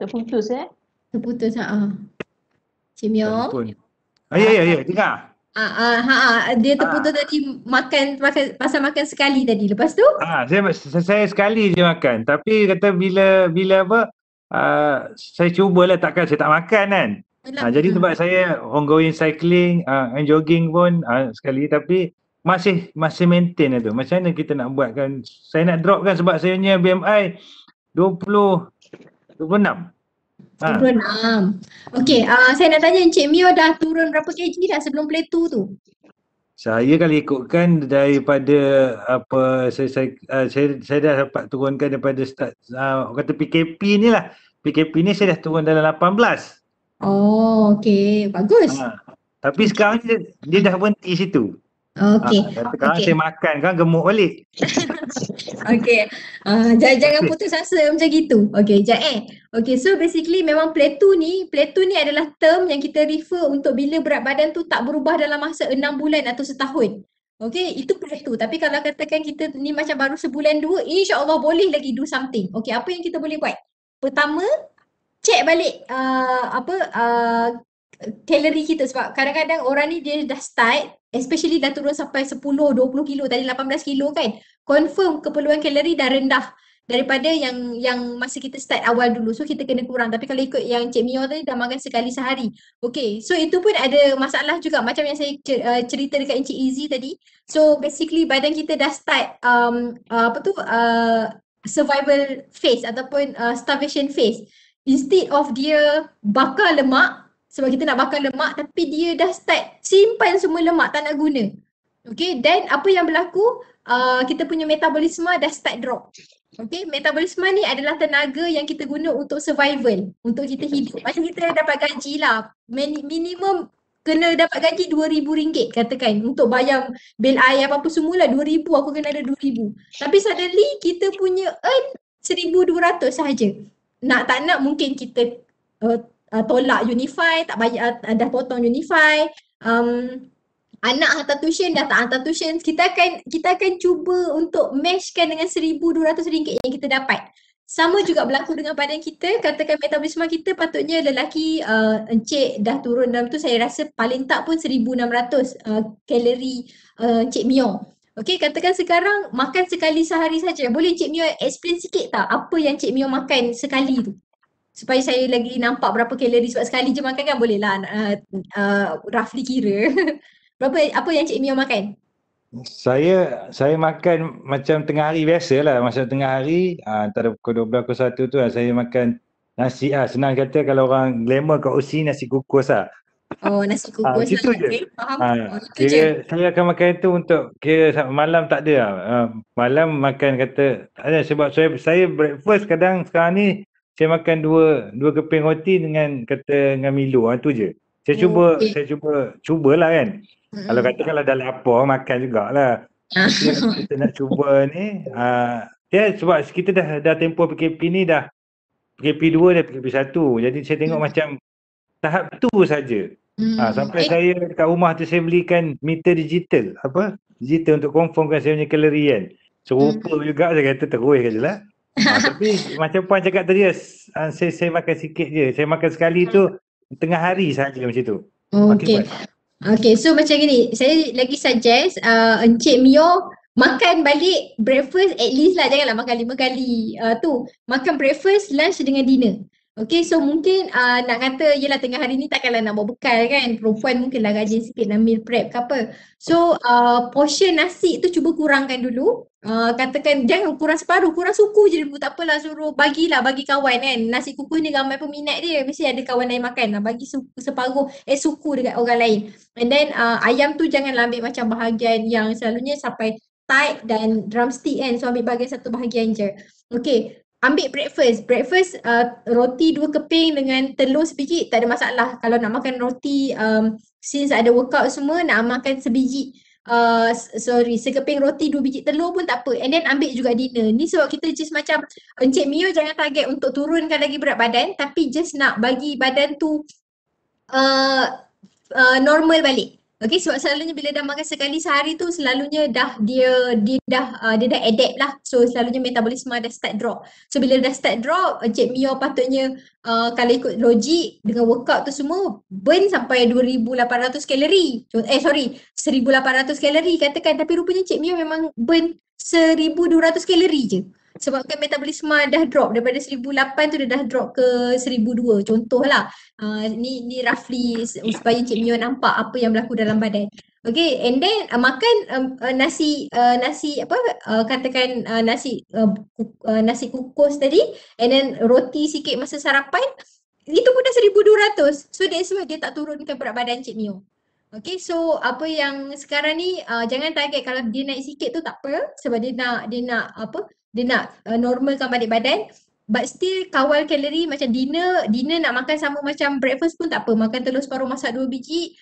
Terputus Terputus Cik Mio. Ya, dengar. Dia terputus tadi makan pasal makan sekali tadi. Lepas tu? Saya sekali je makan. Tapi kata bila apa saya cubalah, takkan saya tak makan kan. Jadi sebab saya ongoing cycling and jogging pun sekali, tapi masih maintain tu. Macam mana kita nak buat kan? Saya nak drop kan sebab saya punya BMI 26. 26. Okey, saya nak tanya Encik Mio dah turun berapa kg dah sebelum plateau tu? Saya kalau ikutkan daripada apa saya dah dapat turunkan daripada start kata PKP ni lah. PKP ni saya dah turun dalam 18. Oh, okey. Bagus. Tapi sekarang dia dah berhenti situ. Okey. Sekarang saya makan kan gemuk balik. Okey. Jangan putus asa macam gitu. Okey, okey, so basically memang plateau ni adalah term yang kita refer untuk bila berat badan tu tak berubah dalam masa 6 bulan atau setahun. Okey, itu plateau. Tapi kalau katakan kita ni macam baru sebulan 2, insya-Allah boleh lagi do something. Okey, apa yang kita boleh buat? Pertama, check balik kalori kita, sebab kadang-kadang orang ni dia dah start, especially dah turun sampai 10, 20 kilo, tadi 18 kilo kan, confirm keperluan kalori dah rendah daripada yang masa kita start awal dulu. So kita kena kurang. Tapi kalau ikut yang Cik Mio tadi dah makan sekali sehari. Okay, so itu pun ada masalah juga macam yang saya cerita dekat Encik Izzy tadi. So basically badan kita dah start survival phase ataupun starvation phase. Instead of dia bakar lemak, sebab kita nak bakar lemak, tapi dia dah start simpan semua lemak, tak nak guna. Okay, dan apa yang berlaku, kita punya metabolisme dah start drop. Okay, metabolisme ni adalah tenaga yang kita guna untuk survival, untuk kita hidup. Macam kita dapat gaji lah, minimum kena dapat gaji RM2,000 katakan, untuk bayar bil air apa-apa semua lah RM2,000, aku kena ada RM2,000. Tapi suddenly kita punya earn RM1,200 sahaja. Nak tak nak mungkin kita tolak Unify, tak bayar, dah potong Unify, anak hantar tuition, dah tak hantar tuition. Kita akan cuba untuk matchkan dengan RM1,200 yang kita dapat. Sama juga berlaku dengan badan kita. Katakan metabolisme kita patutnya lelaki, Encik dah turun dalam tu, saya rasa paling tak pun 1,600 kalori Encik Mio. Okey, katakan sekarang makan sekali sehari saja. Boleh Encik Mio explain sikit tak apa yang Encik Mio makan sekali tu? Supaya saya lagi nampak berapa kalori, sebab sekali je makan kan boleh lah roughly kira. Apa yang Cik Mio makan? Saya makan macam tengah hari biasa lah. Macam tengah hari antara pukul 12 pukul 1 tu saya makan nasi senang kata kalau orang glamour kat OC nasi kukus lah. Oh, nasi kukus Situ lah. je. Okay, faham. Oh, itu je. Kira saya akan makan itu untuk kira malam tak ada lah. Malam makan kata tak ada sebab saya breakfast kadang sekarang ni saya makan dua keping roti dengan dengan Milo. Itu je. Saya cubalah kan. Kalau kata kalau dah lapar makan jugalah. Kita nak cuba ni sebab kita dah tempoh PKP ni dah PKP 2 dan PKP 1. Jadi saya tengok macam tahap tu saja. Sampai saya dekat rumah tu saya belikan meter digital. Digital untuk confirmkan saya punya kalori kan. Serupa juga saya kata terus je lah. Tapi macam Puan cakap tadi saya makan sikit je. Saya makan sekali tu tengah hari saja macam tu. Okay, so macam gini, saya lagi suggest Encik Mio makan balik breakfast at least lah, janganlah makan 5 kali makan breakfast, lunch dengan dinner. Okay, so mungkin nak kata yelah tengah hari ni takkanlah nak bawa bekal kan, perempuan mungkinlah rajin sikit nak meal prep ke apa. So portion nasi tu cuba kurangkan dulu. Katakan jangan kurang separuh, kurang suku je dulu, tak apalah, suruh bagi kawan kan. Nasi kukus ni ramai peminat dia, mesti ada kawan lain makan, bagi separuh suku dekat orang lain. And then ayam tu janganlah ambil macam bahagian yang selalunya sampai tight dan drumstick kan, so ambil bahagian satu bahagian je. Okay, ambil breakfast roti 2 keping dengan telur sebiji tak ada masalah. Kalau nak makan roti since ada workout semua, nak makan sebiji sekeping roti 2 biji telur pun tak apa. And then ambil juga dinner. Ni sebab kita just macam Encik Mio jangan target untuk turunkan lagi berat badan, tapi just nak bagi badan tu normal balik. Okay, sebab selalunya bila dah makan sekali sehari tu selalunya dia dah adapt lah. So selalunya metabolisme dah start drop. So bila dah start drop, Encik Mio patutnya kalau ikut logik dengan workout tu semua burn sampai 2,800 kalori. 1,800 kalori katakan, tapi rupanya Encik Mio memang burn 1,200 kalori je. Sebabkan metabolisme dah drop daripada 1,800 tu dah drop ke 1,200 contohlah. Ni roughly supaya Encik Mio nampak apa yang berlaku dalam badan. Okay, and then makan nasi katakan nasi kukus tadi, and then roti sikit masa sarapan, itu pun dah 1,200. So that's why dia tak turunkan berat badan Encik Mio. Okay, so apa yang sekarang ni jangan target kalau dia naik sikit tu tak apa, sebab dia nak normalkan balik badan. But still kawal kalori macam dinner nak makan sama macam breakfast pun tak apa. Makan telur separuh masak 2 biji,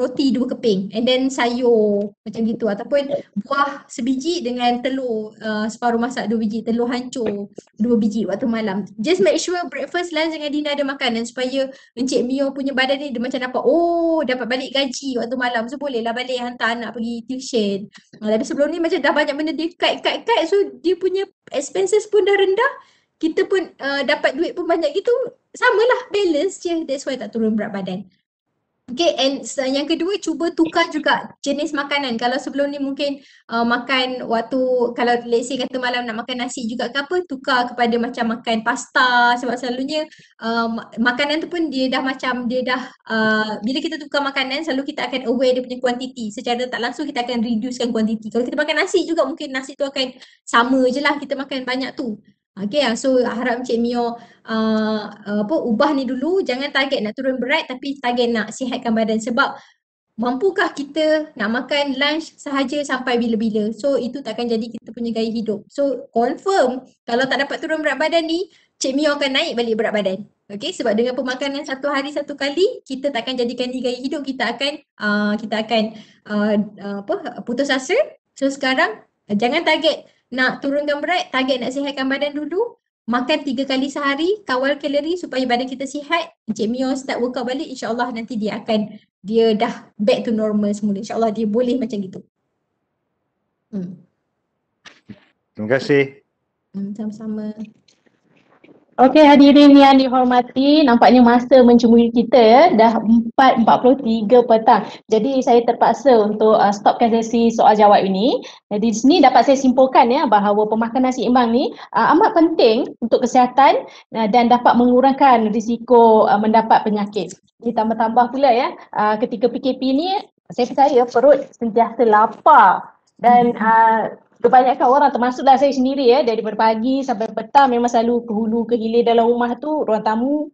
roti 2 keping, and then sayur macam gitu, ataupun buah sebiji dengan telur separuh masak 2 biji, telur hancur 2 biji waktu malam. Just make sure breakfast, lunch dengan dinner ada makanan supaya Encik Mio punya badan ni dia macam dapat balik gaji waktu malam, so bolehlah balik hantar anak pergi tuition. Tapi sebelum ni macam dah banyak benda dia cut, so dia punya expenses pun dah rendah, kita pun dapat duit pun banyak gitu, samalah, balance je. That's why tak turun berat badan. Okay, and yang kedua, cuba tukar juga jenis makanan. Kalau sebelum ni mungkin makan waktu, kalau let's say kata malam nak makan nasi juga ke apa, tukar kepada macam makan pasta. Sebab selalunya makanan tu pun dia dah bila kita tukar makanan, selalu kita akan aware dia punya kuantiti. Secara tak langsung kita akan reducekan kuantiti. Kalau kita makan nasi juga, mungkin nasi tu akan sama je lah kita makan banyak tu. Okay, so harap Encik Mio ubah ni dulu. Jangan target nak turun berat, tapi target nak sihatkan badan. Sebab mampukah kita nak makan lunch sahaja sampai bila-bila? So itu takkan jadi kita punya gaya hidup. So confirm kalau tak dapat turun berat badan ni, Encik Mio akan naik balik berat badan. Okay, sebab dengan pemakanan 1 hari 1 kali, kita takkan jadikan ni gaya hidup. Kita akan putus asa. So sekarang jangan target nak turunkan berat, target nak sihatkan badan dulu. Makan 3 kali sehari, kawal kalori supaya badan kita sihat. Encik Mio start workout balik, insyaAllah nanti dia dah back to normal semula. InsyaAllah dia boleh macam gitu. Terima kasih. Sama-sama. Okey, hadirin yang dihormati, nampaknya masa mencemuri kita ya, dah 4:43 petang. Jadi saya terpaksa untuk stopkan sesi soal jawab ini. Jadi di sini dapat saya simpulkan ya bahawa pemakanan seimbang ni amat penting untuk kesihatan dan dapat mengurangkan risiko mendapat penyakit. Ditambah-tambah pula ya, ketika PKP ni saya percaya perut sentiasa lapar dan kebanyakan orang termasuklah saya sendiri daripada pagi sampai petang memang selalu ke hulu ke hilir dalam rumah tu, ruang tamu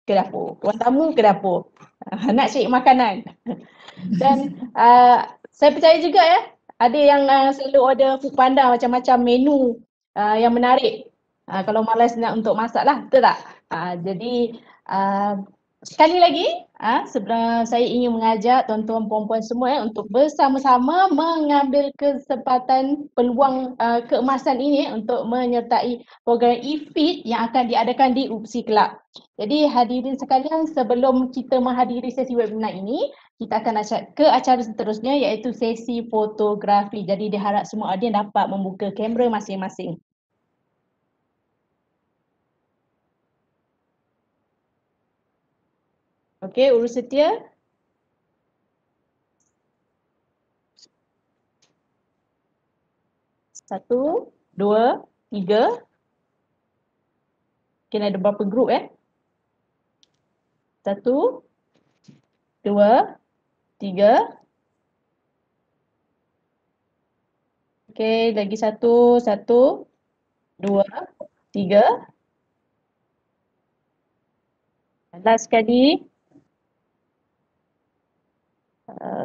ke dapur, ruang tamu ke dapur. Nak cari makanan. Dan saya percaya juga ada yang selalu order Foodpanda macam-macam menu yang menarik. Kalau malas nak untuk masak lah, betul tak? Jadi sekali lagi sebenarnya saya ingin mengajak tuan-tuan puan-puan semua untuk bersama-sama mengambil kesempatan peluang keemasan ini untuk menyertai program e-feed yang akan diadakan di UPSI Club. Jadi hadirin sekalian, sebelum kita menghadiri sesi webinar ini, kita akan ke acara seterusnya iaitu sesi fotografi. Jadi diharap semua audiens dapat membuka kamera masing-masing. Okey, urus setia. Satu, dua, tiga. Mungkin ada berapa grup Satu, dua, tiga. Okey, lagi satu, dua, tiga. Last sekali.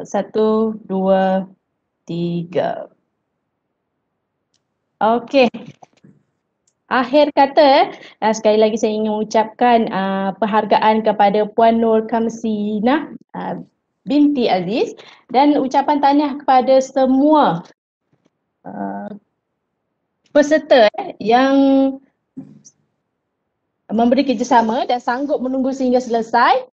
Satu, dua, tiga. Okey. Akhir kata, sekali lagi saya ingin mengucapkan penghargaan kepada Puan Nur Kamsinah binti Aziz dan ucapan tahniah kepada semua peserta yang memberi kerjasama dan sanggup menunggu sehingga selesai.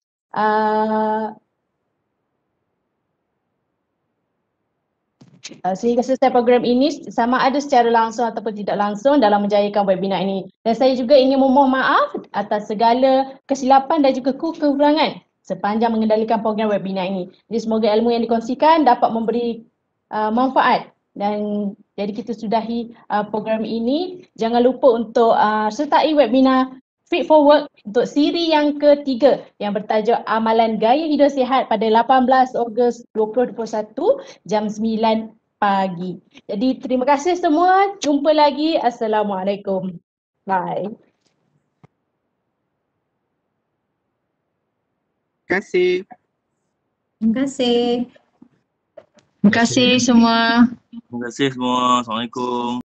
Sehingga selesai program ini sama ada secara langsung ataupun tidak langsung dalam menjayakan webinar ini. Dan saya juga ingin memohon maaf atas segala kesilapan dan juga kekurangan sepanjang mengendalikan program webinar ini. Jadi semoga ilmu yang dikongsikan dapat memberi manfaat. Dan jadi kita sudahi program ini. Jangan lupa untuk sertai webinar Fit for Work untuk siri yang ketiga yang bertajuk Amalan Gaya Hidup Sihat pada 18 Ogos 2021 jam 9 pagi. Jadi terima kasih semua. Jumpa lagi. Assalamualaikum. Bye. Terima kasih. Terima kasih. Terima kasih semua. Terima kasih semua. Assalamualaikum.